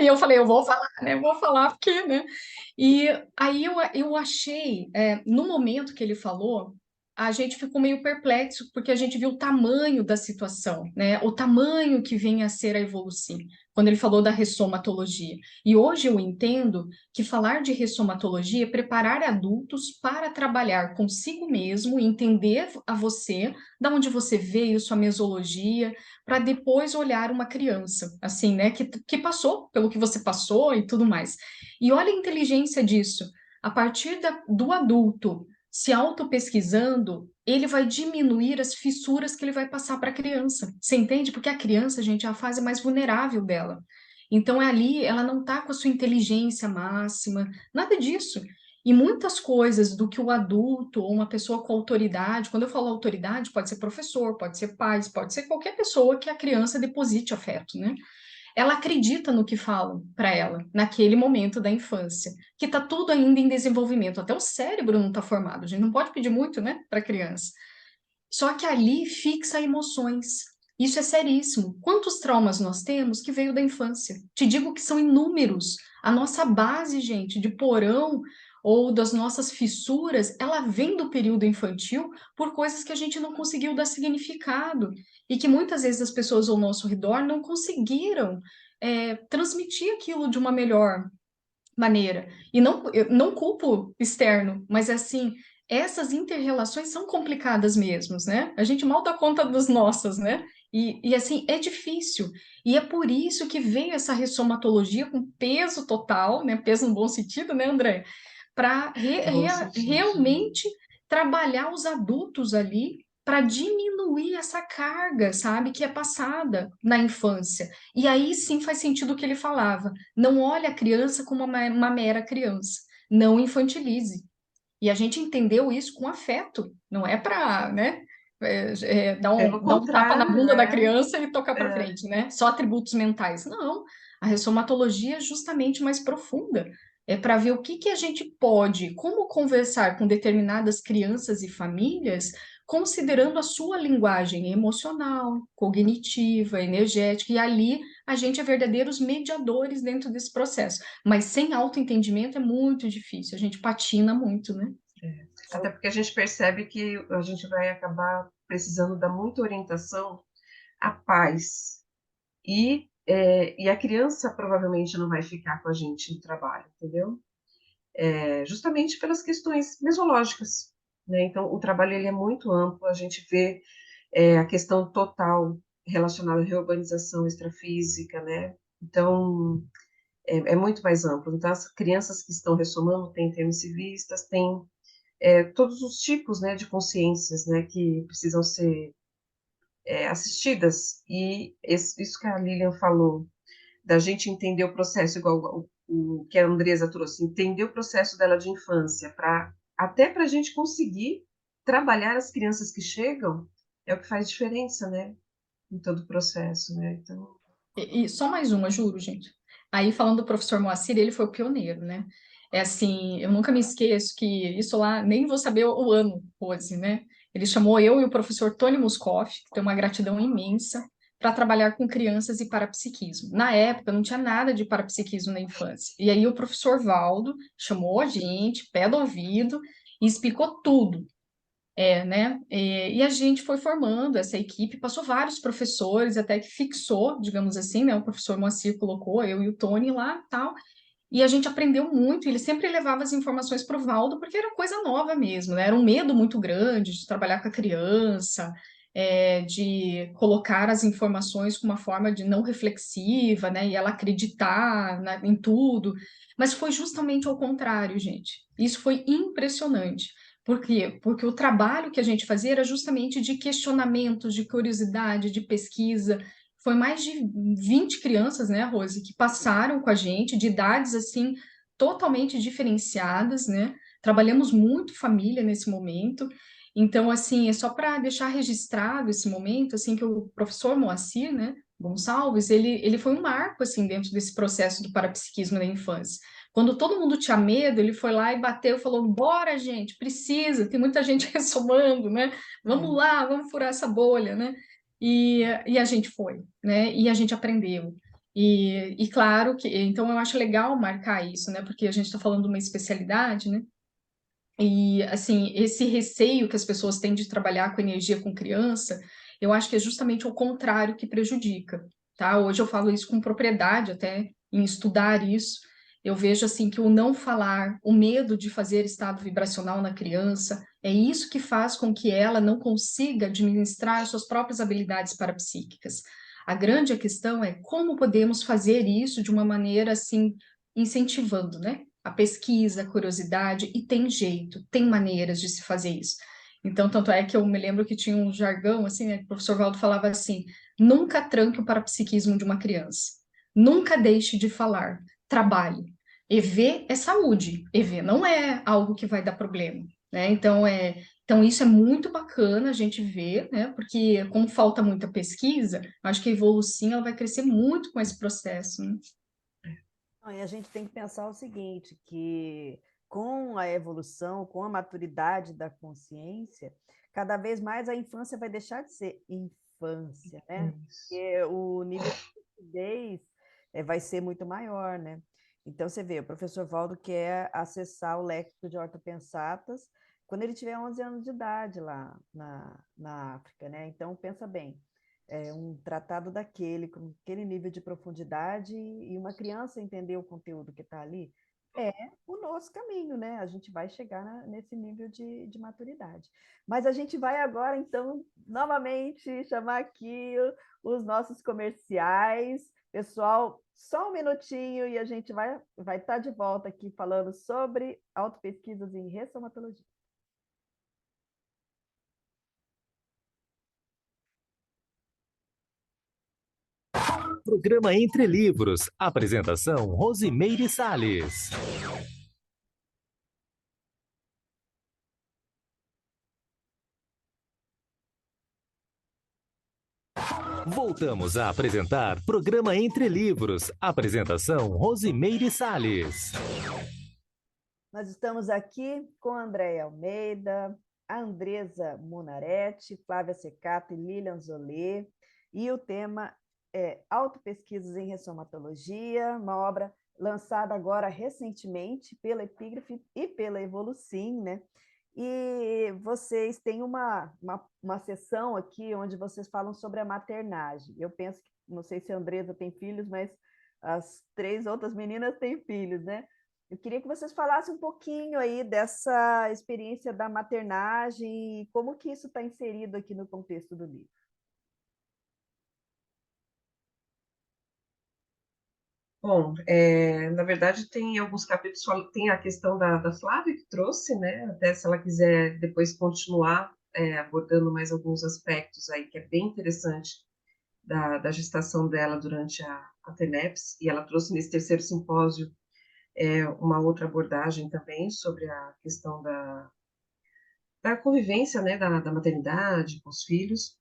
e eu falei, eu vou falar, né? Vou falar porque, né? E aí eu achei, no momento que ele falou, a gente ficou meio perplexo, porque a gente viu o tamanho da situação, né? O tamanho que vem a ser a evolução, quando ele falou da ressomatologia. E hoje eu entendo que falar de ressomatologia é preparar adultos para trabalhar consigo mesmo, entender a você, da onde você veio, sua mesologia, para depois olhar uma criança, assim, né, que passou pelo que você passou e tudo mais. E olha a inteligência disso. A partir do adulto se auto-pesquisando, ele vai diminuir as fissuras que ele vai passar para a criança. Você entende? Porque a criança, gente, é a fase mais vulnerável dela. Então, ali, ela não está com a sua inteligência máxima, nada disso. E muitas coisas do que o adulto ou uma pessoa com autoridade, quando eu falo autoridade, pode ser professor, pode ser pai, pode ser qualquer pessoa que a criança deposite afeto, né? Ela acredita no que falam para ela, naquele momento da infância, que está tudo ainda em desenvolvimento, até o cérebro não está formado, a gente não pode pedir muito, né, para criança. Só que ali fixa emoções. Isso é seríssimo. Quantos traumas nós temos que veio da infância? Te digo que são inúmeros. A nossa base, gente, de porão ou das nossas fissuras, ela vem do período infantil por coisas que a gente não conseguiu dar significado e que muitas vezes as pessoas ao nosso redor não conseguiram transmitir aquilo de uma melhor maneira. E não, eu não culpo externo, mas assim, essas interrelações são complicadas mesmo, né? A gente mal dá conta das nossas, né? E assim, é difícil. E é por isso que veio essa ressomatologia com peso total, né? Peso no bom sentido, né, André? Para
Bom sentido.
realmente trabalhar os adultos ali para diminuir essa carga, sabe, que é passada na infância. E aí sim faz sentido o que ele falava. Não olhe a criança como uma mera criança. Não infantilize. E a gente entendeu isso com afeto. Não é para, né, dar
Pelo
dar um tapa na
contrário,
bunda da criança e tocar para
é,
frente, né? Só atributos mentais. Não. A ressomatologia é justamente mais profunda. É para ver o que que a gente pode, como conversar com determinadas crianças e famílias, considerando a sua linguagem emocional, cognitiva, energética, e ali a gente é verdadeiros mediadores dentro desse processo. Mas sem autoentendimento é muito difícil, a gente patina muito, né?
até porque a gente percebe que a gente vai acabar precisando dar muita orientação à paz. E a criança provavelmente não vai ficar com a gente no trabalho, entendeu? Justamente pelas questões mesológicas, né? Então, o trabalho ele é muito amplo, a gente vê a questão total relacionada à reurbanização extrafísica, né? Então, é muito mais amplo. Então, as crianças que estão ressomando têm intermissivistas, têm todos os tipos, né, de consciências, né, que precisam ser assistidas. E isso que a Lilian falou, da gente entender o processo, igual o que a Andresa trouxe, entender o processo dela de infância, até para a gente conseguir trabalhar as crianças que chegam, é o que faz diferença, né, em todo o processo, né? Então,
E só mais uma, juro, gente. Aí, falando do professor Moacir, ele foi o pioneiro, né? É assim, eu nunca me esqueço que isso lá, nem vou saber o ano, Rose, né? Ele chamou eu e o professor Tony Muscoff, que tem uma gratidão imensa, para trabalhar com crianças e parapsiquismo. Na época, não tinha nada de parapsiquismo na infância. E aí, o professor Valdo chamou a gente, pé do ouvido, e explicou tudo. Né? E a gente foi formando essa equipe, passou vários professores, até que fixou, digamos assim, né? O professor Moacir colocou eu e o Tony lá, tal, e a gente aprendeu muito. Ele sempre levava as informações para o Valdo, porque era coisa nova mesmo, né? Era um medo muito grande de trabalhar com a criança, de colocar as informações com uma forma de não reflexiva, né? E ela acreditar em tudo. Mas foi justamente ao contrário, gente. Isso foi impressionante. Por quê? Porque o trabalho que a gente fazia era justamente de questionamentos, de curiosidade, de pesquisa. Foi mais de 20 crianças, né, Rose, que passaram com a gente, de idades assim totalmente diferenciadas, né? Trabalhamos muito família nesse momento. Então, assim, é só para deixar registrado esse momento, assim, que o professor Moacir, né, Gonçalves, ele foi um marco, assim, dentro desse processo do parapsiquismo na infância. Quando todo mundo tinha medo, ele foi lá e bateu e falou: bora, gente, precisa, tem muita gente ressomando, né? Vamos lá, vamos furar essa bolha, né? E a gente foi, né? E a gente aprendeu. E claro que, então eu acho legal marcar isso, né? Porque a gente está falando de uma especialidade, né? E assim, esse receio que as pessoas têm de trabalhar com energia com criança, eu acho que é justamente o contrário que prejudica, tá? Hoje eu falo isso com propriedade, até em estudar isso. Eu vejo assim que o não falar, o medo de fazer estado vibracional na criança, é isso que faz com que ela não consiga administrar suas próprias habilidades parapsíquicas. A grande questão é como podemos fazer isso de uma maneira assim, incentivando, né? A pesquisa, a curiosidade, e tem jeito, tem maneiras de se fazer isso. Então, tanto é que eu me lembro que tinha um jargão, assim, né, que o professor Valdo falava assim: nunca tranque o parapsiquismo de uma criança, nunca deixe de falar, trabalhe. EV é saúde, EV não é algo que vai dar problema, né? Então isso é muito bacana a gente ver, né? Porque como falta muita pesquisa, acho que a Evolução ela vai crescer muito com esse processo, né?
Não, e a gente tem que pensar o seguinte, que com a evolução, com a maturidade da consciência, cada vez mais a infância vai deixar de ser infância, né? Porque o nível de lucidez vai ser muito maior, né? Então, você vê, o professor Valdo quer acessar o léxico de ortopensatas quando ele tiver 11 anos de idade lá na África, né? Então, pensa bem, um tratado daquele, com aquele nível de profundidade, e uma criança entender o conteúdo que está ali, é o nosso caminho, né? A gente vai chegar nesse nível de maturidade. Mas a gente vai agora, então, novamente chamar aqui os nossos comerciais. Pessoal, só um minutinho e a gente vai estar de volta aqui falando sobre autopesquisas em ressomatologia.
Programa Entre Livros. Apresentação, Rosimeire Salles. Voltamos a apresentar Programa Entre Livros. Apresentação, Rosimeire Salles.
Nós estamos aqui com a Andréia Almeida, a Andresa Monaretti, Flávia Secato e Lilian Zolê, e o tema é Autopesquisas em Ressomatologia, uma obra lançada agora recentemente pela Epígrafe e pela Evolucim, né? E vocês têm uma sessão aqui onde vocês falam sobre a maternagem. Eu penso que, não sei se a Andresa tem filhos, mas as 3 outras meninas têm filhos, né? Eu queria que vocês falassem um pouquinho aí dessa experiência da maternagem e como que isso está inserido aqui no contexto do livro.
Bom, na verdade tem alguns capítulos, tem a questão da Flávia que trouxe, né? Até se ela quiser depois continuar abordando mais alguns aspectos aí, que é bem interessante da gestação dela durante a TENEPS, e ela trouxe nesse terceiro simpósio uma outra abordagem também sobre a questão da convivência, né, da maternidade com os filhos.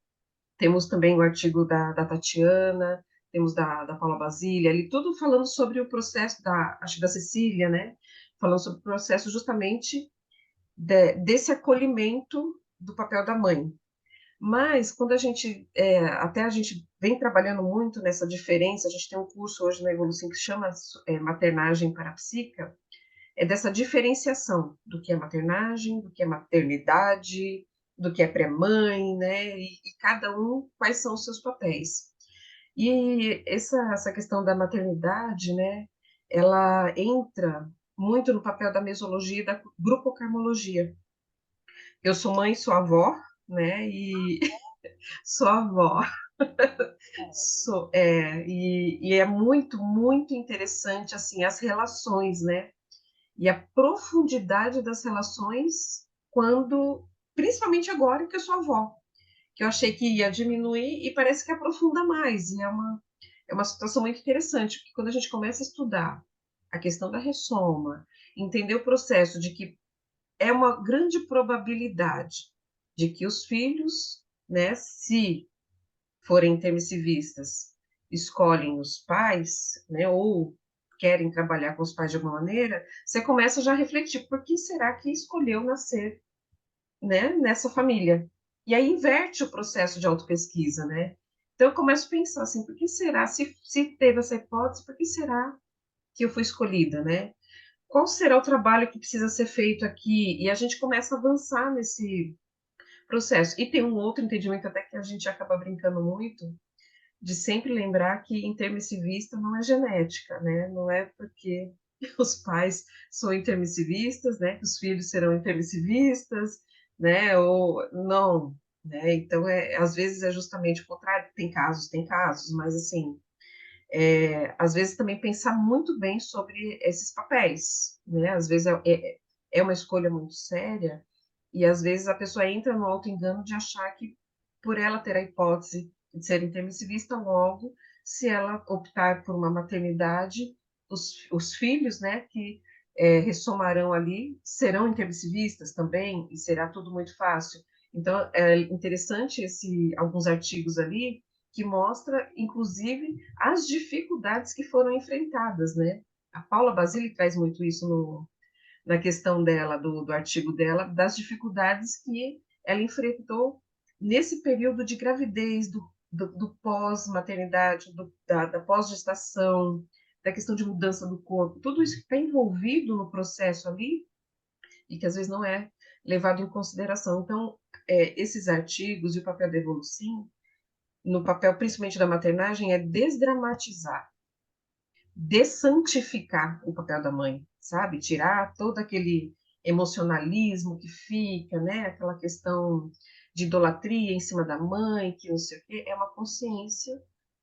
Temos também o artigo da Tatiana, temos da Paula Basília, ali tudo falando sobre o processo acho que da Cecília, né, falando sobre o processo justamente desse acolhimento do papel da mãe. Mas quando até a gente vem trabalhando muito nessa diferença, a gente tem um curso hoje na Evolução que chama Maternagem para a Psica, é dessa diferenciação do que é maternagem, do que é maternidade, do que é pré-mãe, né? E cada um, quais são os seus papéis. E essa questão da maternidade, né? Ela entra muito no papel da mesologia e da grupocarmologia. Eu sou mãe, sou avó, né? E sou avó. E é muito, muito interessante, assim, as relações, né? E a profundidade das relações principalmente agora que eu sou avó, que eu achei que ia diminuir e parece que aprofunda mais. E é uma situação muito interessante, porque quando a gente começa a estudar a questão da ressoma, entender o processo de que é uma grande probabilidade de que os filhos, né, se forem intermissivistas, escolhem os pais, né, ou querem trabalhar com os pais de alguma maneira, você começa já a refletir, por que será que escolheu nascer, né, nessa família? E aí inverte o processo de autopesquisa, né? Então eu começo a pensar assim, por que será, se teve essa hipótese, por que será que eu fui escolhida, né? Qual será o trabalho que precisa ser feito aqui? E a gente começa a avançar nesse processo. E tem um outro entendimento até que a gente acaba brincando muito, de sempre lembrar que intermissivista não é genética, né? Não é porque os pais são intermissivistas, né? Que os filhos serão intermissivistas, né? Ou não, né? Então, às vezes é justamente o contrário. Tem casos, mas assim, às vezes também pensar muito bem sobre esses papéis, né? Às vezes é uma escolha muito séria e às vezes a pessoa entra no auto-engano de achar que por ela ter a hipótese de ser intermissivista, logo, se ela optar por uma maternidade, os filhos, né, que ressomarão ali, serão intermissivistas também, e será tudo muito fácil. Então, é interessante alguns artigos ali que mostra, inclusive, as dificuldades que foram enfrentadas, né? A Paula Basile traz muito isso na questão dela, do artigo dela, das dificuldades que ela enfrentou nesse período de gravidez, do pós-maternidade, da pós-gestação, da questão de mudança do corpo, tudo isso que está envolvido no processo ali e que às vezes não é levado em consideração. Então, esses artigos e o papel da Evolucim, no papel principalmente da maternagem, é desdramatizar, dessantificar o papel da mãe, sabe? Tirar todo aquele emocionalismo que fica, né? Aquela questão de idolatria em cima da mãe, que não sei o quê. É uma consciência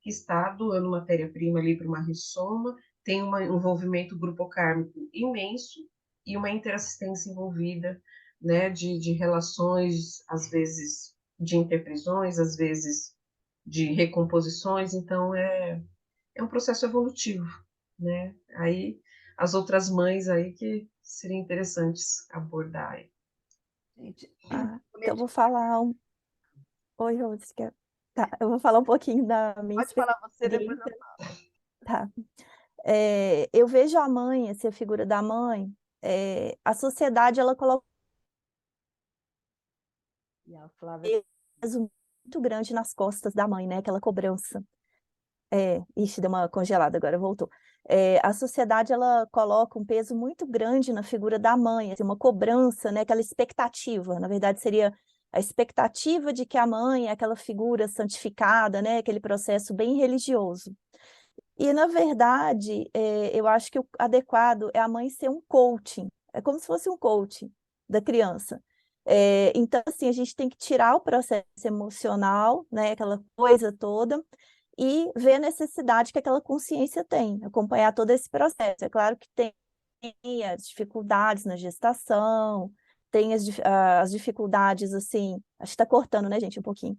que está doando matéria-prima ali para uma ressoma, tem um envolvimento grupocármico imenso e uma interassistência envolvida, né? De relações, às vezes de interprisões, às vezes de recomposições. Então, é um processo evolutivo, né? Aí as outras mães aí que seriam interessantes abordar aí.
Gente,
Então eu vou falar Oi, Rose, Tá, eu vou falar um pouquinho da minha
pode falar você, depois
experiência. Tá. Eu vejo a mãe, assim, a figura da mãe, a sociedade, ela coloca
e a Flávia.
um peso muito grande nas costas da mãe, né? Aquela cobrança. Ixi, deu uma congelada agora, voltou. A sociedade, ela coloca um peso muito grande na figura da mãe, assim, uma cobrança, né? Aquela expectativa, na verdade seria a expectativa de que a mãe é aquela figura santificada, né? Aquele processo bem religioso. E, na verdade, eu acho que o adequado é a mãe ser um coaching, é como se fosse um coaching da criança. Então, assim, a gente tem que tirar o processo emocional, né, aquela coisa toda, e ver a necessidade que aquela consciência tem, acompanhar todo esse processo. É claro que tem as dificuldades na gestação, tem as dificuldades, assim, acho que está cortando, né, gente, um pouquinho.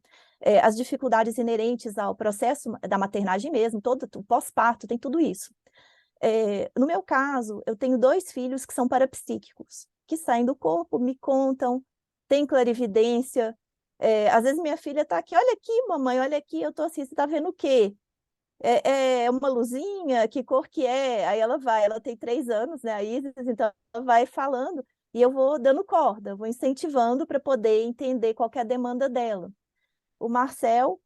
As dificuldades inerentes ao processo da maternagem mesmo, todo o pós-parto, tem tudo isso. No meu caso, eu tenho 2 filhos que são parapsíquicos, que saem do corpo, me contam, têm clarividência. Às vezes minha filha está aqui, olha aqui, mamãe, olha aqui, eu estou assim, você está vendo o quê? É uma luzinha, que cor que é? Aí ela tem 3 anos, né, a Isis, então ela vai falando, e eu vou dando corda, vou incentivando para poder entender qual que é a demanda dela. O Marcel,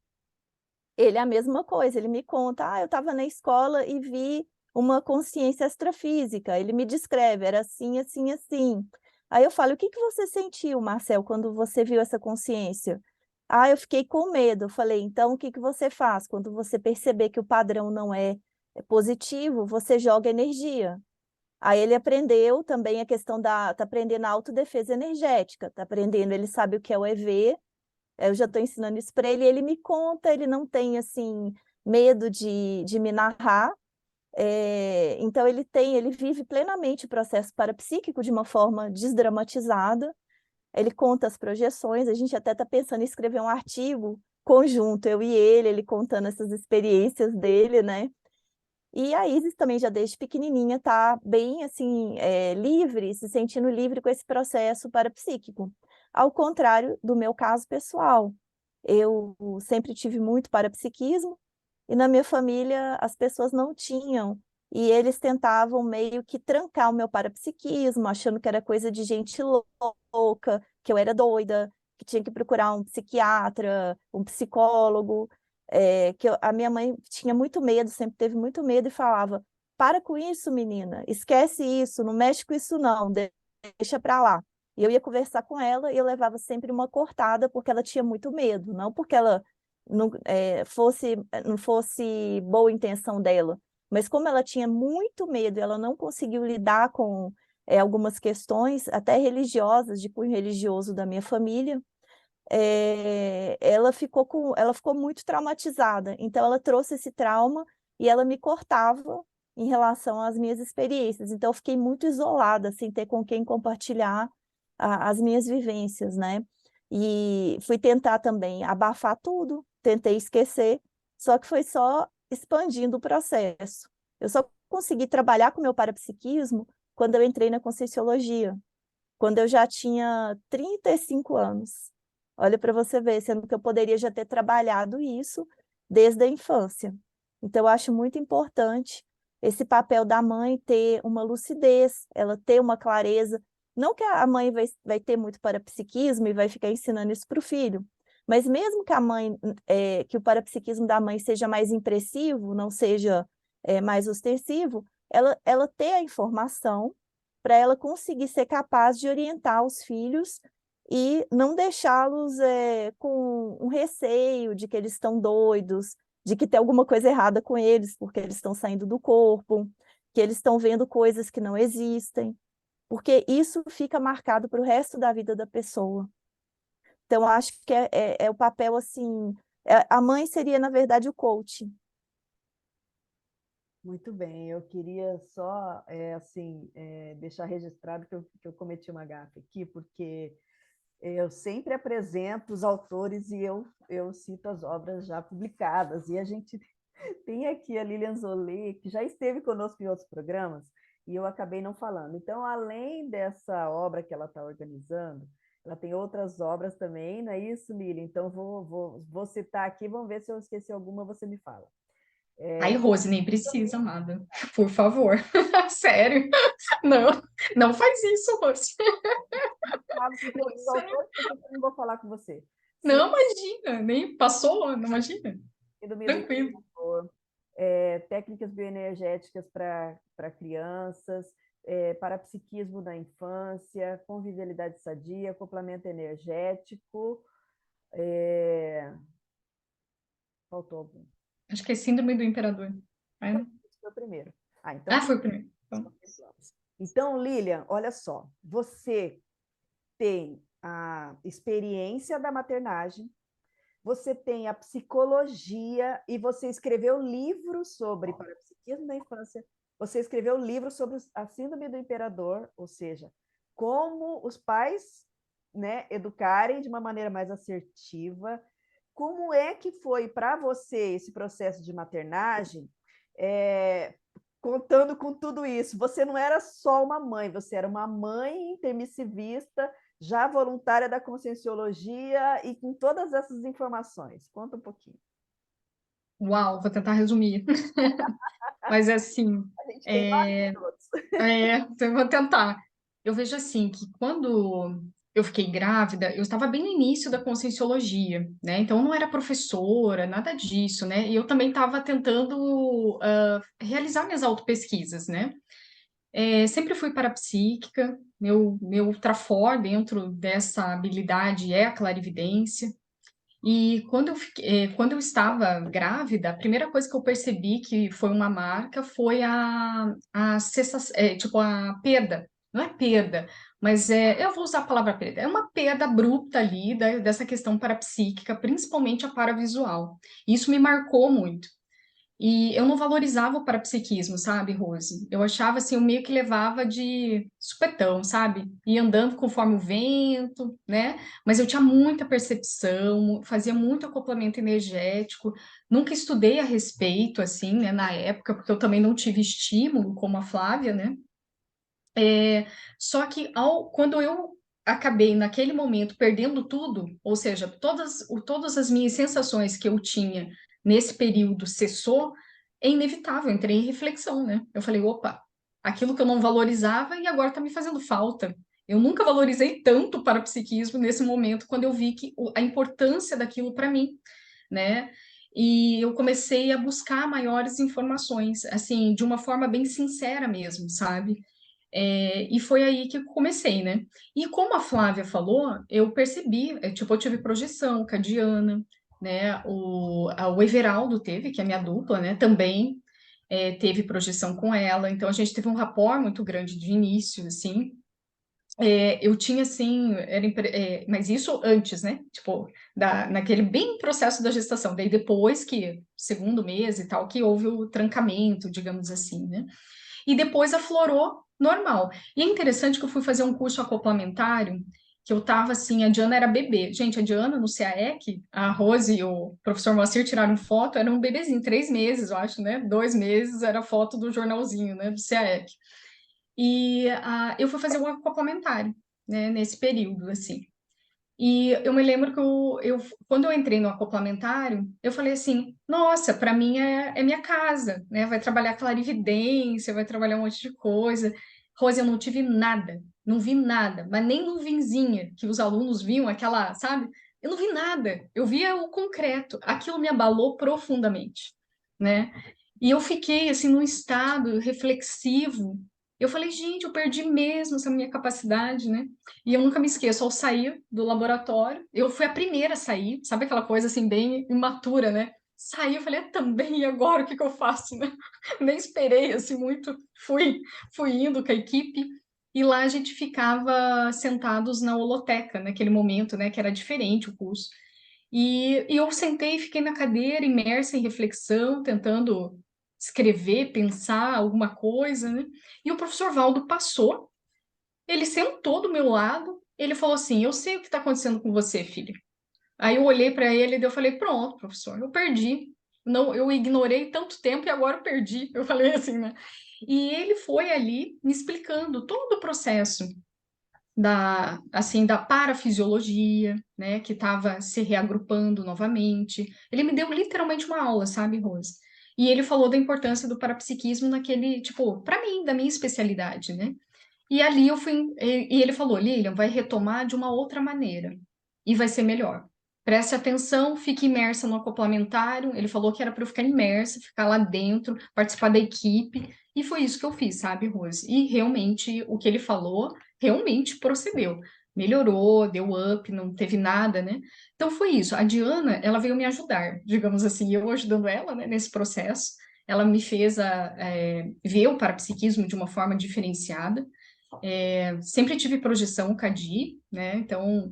ele é a mesma coisa, ele me conta, eu estava na escola e vi uma consciência extrafísica, ele me descreve, era assim, assim, assim. Aí eu falo, o que que você sentiu, Marcel, quando você viu essa consciência? Eu fiquei com medo. Eu falei, então o que que você faz? Quando você perceber que o padrão não é positivo, você joga energia. Aí ele aprendeu também a questão tá aprendendo a autodefesa energética, tá aprendendo, ele sabe o que é o EV, eu já estou ensinando isso para ele, e ele me conta, ele não tem, assim, medo de me narrar, então ele vive plenamente o processo parapsíquico de uma forma desdramatizada, ele conta as projeções, a gente até está pensando em escrever um artigo conjunto, eu e ele contando essas experiências dele, né? E a Isis também, já desde pequenininha, está bem, assim, livre, se sentindo livre com esse processo parapsíquico. Ao contrário do meu caso pessoal. Eu sempre tive muito parapsiquismo, e na minha família as pessoas não tinham, e eles tentavam meio que trancar o meu parapsiquismo, achando que era coisa de gente louca, que eu era doida, que tinha que procurar um psiquiatra, um psicólogo, a minha mãe tinha muito medo, sempre teve muito medo e falava, para com isso, menina, esquece isso, não mexe com isso não, deixa para lá. E eu ia conversar com ela e eu levava sempre uma cortada, porque ela tinha muito medo, não porque ela não fosse boa intenção dela, mas como ela tinha muito medo, ela não conseguiu lidar com algumas questões, até religiosas, de cunho religioso da minha família, ela ficou muito traumatizada. Então ela trouxe esse trauma e ela me cortava em relação às minhas experiências. Então eu fiquei muito isolada, sem ter com quem compartilhar as minhas vivências, né? E fui tentar também abafar tudo, tentei esquecer, só que foi só expandindo o processo. Eu só consegui trabalhar com o meu parapsiquismo quando eu entrei na Conscienciologia, quando eu já tinha 35 anos. Olha para você ver, sendo que eu poderia já ter trabalhado isso desde a infância. Então, eu acho muito importante esse papel da mãe ter uma lucidez, ela ter uma clareza. Não que a mãe vai ter muito parapsiquismo e vai ficar ensinando isso para o filho, mas mesmo que que o parapsiquismo da mãe seja mais impressivo, não seja mais ostensivo, ela ter a informação para ela conseguir ser capaz de orientar os filhos e não deixá-los com um receio de que eles estão doidos, de que tem alguma coisa errada com eles, porque eles estão saindo do corpo, que eles estão vendo coisas que não existem, porque isso fica marcado para o resto da vida da pessoa. Então, acho que é o papel, assim, a mãe seria, na verdade, o coach.
Muito bem, eu queria só assim, deixar registrado que eu cometi uma gafe aqui, porque eu sempre apresento os autores e eu cito as obras já publicadas, e a gente Tem aqui a Lilian Zolê, que já esteve conosco em outros programas, e eu acabei não falando. Então, além dessa obra que ela está organizando, ela tem outras obras também, não é isso, Lilian? Então, vou citar aqui, vamos ver se eu esqueci alguma, você me fala.
Ai, Rose, nem precisa, amada. Por favor. Sério. Não, não faz isso, Rose.
Falo com todos os autores, porque eu não vou falar com você.
Não, imagina, nem passou, não imagina.
Síndrome do
Tranquilo.
impostor, técnicas bioenergéticas para crianças, parapsiquismo da infância, convivialidade sadia, acoplamento energético. Faltou algum.
Acho que é síndrome do imperador. Ai, não.
Esse foi o primeiro.
Ah, foi o primeiro. Então,
Então, Lilian, olha só, você tem a experiência da maternagem, você tem a psicologia e você escreveu livros sobre parapsiquismo da infância, você escreveu livros sobre a síndrome do imperador, ou seja, como os pais, né, educarem de uma maneira mais assertiva. Como é que foi para você esse processo de maternagem, contando com tudo isso? Você não era só uma mãe, você era uma mãe intermissivista, já voluntária da Conscienciologia e com todas essas informações. Conta um pouquinho.
uau, vou tentar resumir. Mas é assim,
A gente tem 9 minutos.
então eu vou tentar. Eu vejo assim que quando eu fiquei grávida, eu estava bem no início da Conscienciologia, né? Então eu não era professora, nada disso, né? E eu também estava tentando realizar minhas autopesquisas, né? Sempre fui parapsíquica, meu trafor dentro dessa habilidade é a clarividência. E quando eu estava grávida, a primeira coisa que eu percebi que foi uma marca foi a cessação, tipo a perda. Não é perda, mas eu vou usar a palavra perda. É uma perda abrupta ali dessa questão parapsíquica, principalmente a paravisual. Isso me marcou muito. E eu não valorizava o parapsiquismo, sabe, Rose? Eu achava assim, eu meio que levava de supetão, sabe? Ia andando conforme o vento, né? Mas eu tinha muita percepção, fazia muito acoplamento energético, nunca estudei a respeito, assim, né, na época, porque eu também não tive estímulo como a Flávia, né? Só que quando eu acabei naquele momento perdendo tudo, ou seja, todas as minhas sensações que eu tinha nesse período cessou, é inevitável, eu entrei em reflexão, né? Eu falei, opa, aquilo que eu não valorizava e agora está me fazendo falta. Eu nunca valorizei tanto o parapsiquismo nesse momento, quando eu vi que a importância daquilo para mim, né? E eu comecei a buscar maiores informações, assim, de uma forma bem sincera mesmo, sabe? E foi aí que eu comecei, né? E como a Flávia falou, eu percebi, tipo, eu tive projeção com a Diana, né? O Everaldo teve, que é minha dupla, né? Também teve projeção com ela, então a gente teve um rapport muito grande de início, assim. Eu tinha, assim, mas isso antes, né? Tipo, naquele bem processo da gestação, daí depois que, segundo mês e tal, que houve o trancamento, digamos assim, né? E depois aflorou normal. E é interessante que eu fui fazer um curso acoplamentário, que eu tava assim, a Diana era bebê. Gente, a Diana no CAEC, a Rose e o professor Moacir tiraram foto, era um bebezinho, 3 meses, eu acho, né? 2 meses era foto do jornalzinho, né? Do CAEC. E eu fui fazer um acoplamentário, né? Nesse período, assim. E eu me lembro que quando eu entrei no acoplamentário, eu falei assim, nossa, para mim é minha casa, né? Vai trabalhar clarividência, vai trabalhar um monte de coisa. Rose, eu não tive nada, não vi nada, mas nem nuvenzinha que os alunos viam, aquela, sabe? Eu não vi nada, eu via o concreto. Aquilo me abalou profundamente, né? E eu fiquei, assim, num estado reflexivo. Eu falei, gente, eu perdi mesmo essa minha capacidade, né? E eu nunca me esqueço, ao sair do laboratório, eu fui a primeira a sair, sabe aquela coisa assim, bem imatura, né? Saí, eu falei, também, e agora o que que eu faço, né? Nem esperei, assim, muito, fui indo com a equipe, e lá a gente ficava sentados na holoteca, naquele momento, né, que era diferente o curso. E eu sentei e fiquei na cadeira, imersa em reflexão, tentando escrever, pensar alguma coisa, né? E o professor Valdo passou, ele sentou do meu lado, ele falou assim: Eu sei o que está acontecendo com você, filha. Aí eu olhei para ele e eu falei: Pronto, professor, eu perdi. Não, eu ignorei tanto tempo e agora eu perdi. Eu falei assim, né? E ele foi ali me explicando todo o processo da parafisiologia, né, que estava se reagrupando novamente. Ele me deu literalmente uma aula, sabe, Rose? E ele falou da importância do parapsiquismo naquele, tipo, para mim, da minha especialidade, né? E ali eu fui, e ele falou, Lilian, vai retomar de uma outra maneira e vai ser melhor. Preste atenção, fique imersa no acoplamentário. Ele falou que era para eu ficar imersa, ficar lá dentro, participar da equipe. E foi isso que eu fiz, sabe, Rose? E realmente o que ele falou realmente procedeu. Melhorou, deu up, não teve nada, né? Então foi isso. A Diana, ela veio me ajudar, digamos assim, eu ajudando ela, né, nesse processo. Ela me fez ver o parapsiquismo de uma forma diferenciada. Sempre tive projeção CADI, né? Então,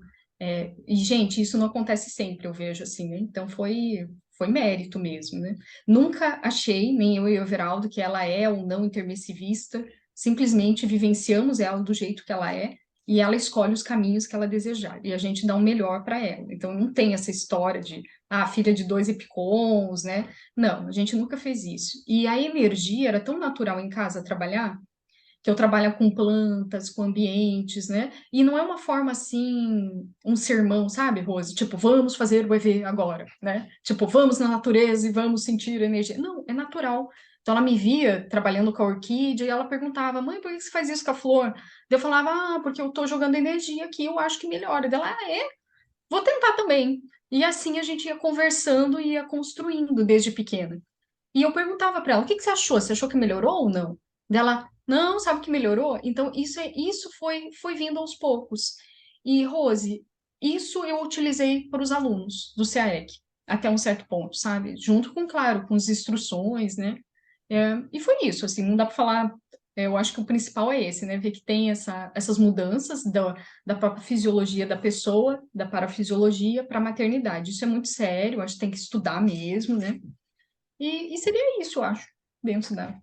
e gente, isso não acontece sempre, eu vejo assim, né? Então foi mérito mesmo, né? Nunca achei, nem eu e o Everaldo, que ela é ou não intermissivista, simplesmente vivenciamos ela do jeito que ela é e ela escolhe os caminhos que ela desejar e a gente dá o melhor para ela. Então não tem essa história de filha de dois epicons, né? Não, a gente nunca fez isso. E a energia era tão natural em casa trabalhar que eu trabalho com plantas, com ambientes, né? E não é uma forma assim, um sermão, sabe, Rose? Tipo, vamos fazer o EV agora, né? Tipo, vamos na natureza e vamos sentir a energia. Não, é natural. Então ela me via trabalhando com a orquídea e ela perguntava, mãe, por que você faz isso com a flor? Eu falava, porque eu tô jogando energia aqui, eu acho que melhora. E ela, é? Vou tentar também. E assim a gente ia conversando e ia construindo desde pequena. E eu perguntava para ela, o que que você achou? Você achou que melhorou ou não? Dela, não, sabe que melhorou? Então, isso foi vindo aos poucos. E, Rose, isso eu utilizei para os alunos do CAEC, até um certo ponto, sabe? Junto com, claro, com as instruções, né? E foi isso, assim, não dá para falar. Eu acho que o principal é esse, né? Ver que tem essas mudanças da própria fisiologia da pessoa, da parafisiologia para a maternidade. Isso é muito sério, acho que tem que estudar mesmo, né? E seria isso, eu acho, dentro da.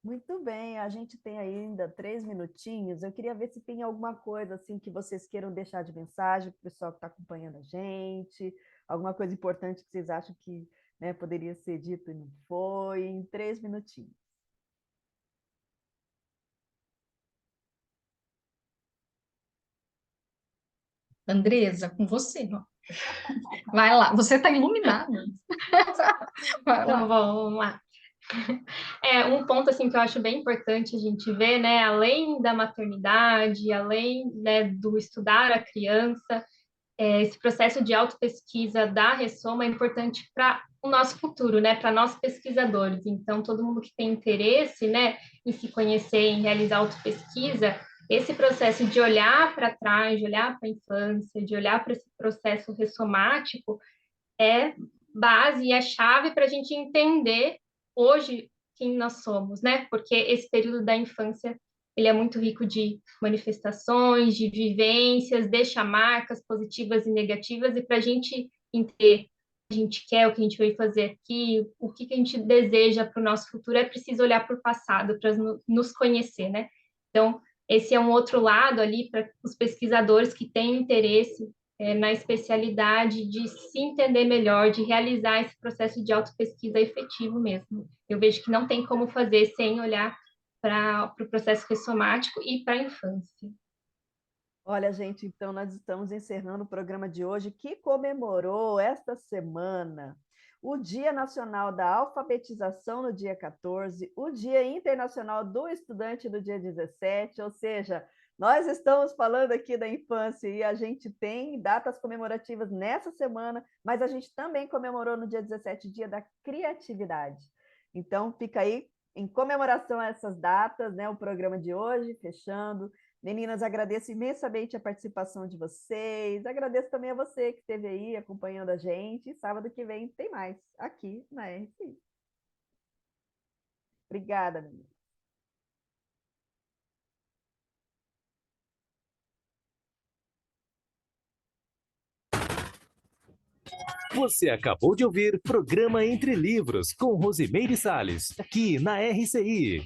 Muito bem, a gente tem ainda 3 minutinhos. Eu queria ver se tem alguma coisa assim que vocês queiram deixar de mensagem para o pessoal que está acompanhando a gente, alguma coisa importante que vocês acham que, né, poderia ser dito e não foi, em 3 minutinhos.
Andresa, com você, ó. Vai lá, você está iluminada. Vai
Então,
lá.
vamos lá. Um ponto assim que eu acho bem importante a gente ver, né, além da maternidade, além, né, do estudar a criança, esse processo de autopesquisa da Ressoma é importante para o nosso futuro, né, para nós pesquisadores. Então, todo mundo que tem interesse, né, em se conhecer, em realizar autopesquisa, esse processo de olhar para trás, de olhar para a infância, de olhar para esse processo ressomático, é base e é chave para a gente entender hoje quem nós somos, né? Porque esse período da infância ele é muito rico de manifestações, de vivências, deixa marcas positivas e negativas, e para a gente entender o que a gente quer, o que a gente veio fazer aqui, o que a gente deseja para o nosso futuro, é preciso olhar para o passado, para nos conhecer, né? Então, esse é um outro lado ali para os pesquisadores que têm interesse na especialidade de se entender melhor, de realizar esse processo de autopesquisa efetivo mesmo. Eu vejo que não tem como fazer sem olhar para o processo ressomático e para a infância.
Olha, gente, então nós estamos encerrando o programa de hoje, que comemorou esta semana o Dia Nacional da Alfabetização no dia 14, o Dia Internacional do Estudante no dia 17, ou seja, nós estamos falando aqui da infância e a gente tem datas comemorativas nessa semana, mas a gente também comemorou no dia 17 o Dia da Criatividade. Então, fica aí em comemoração a essas datas, né, o programa de hoje, fechando. Meninas, agradeço imensamente a participação de vocês. Agradeço também a você que esteve aí acompanhando a gente. Sábado que vem tem mais aqui na RCI. Obrigada, meninas.
Você acabou de ouvir Programa Entre Livros, com Rosimeire Salles, aqui na RCI.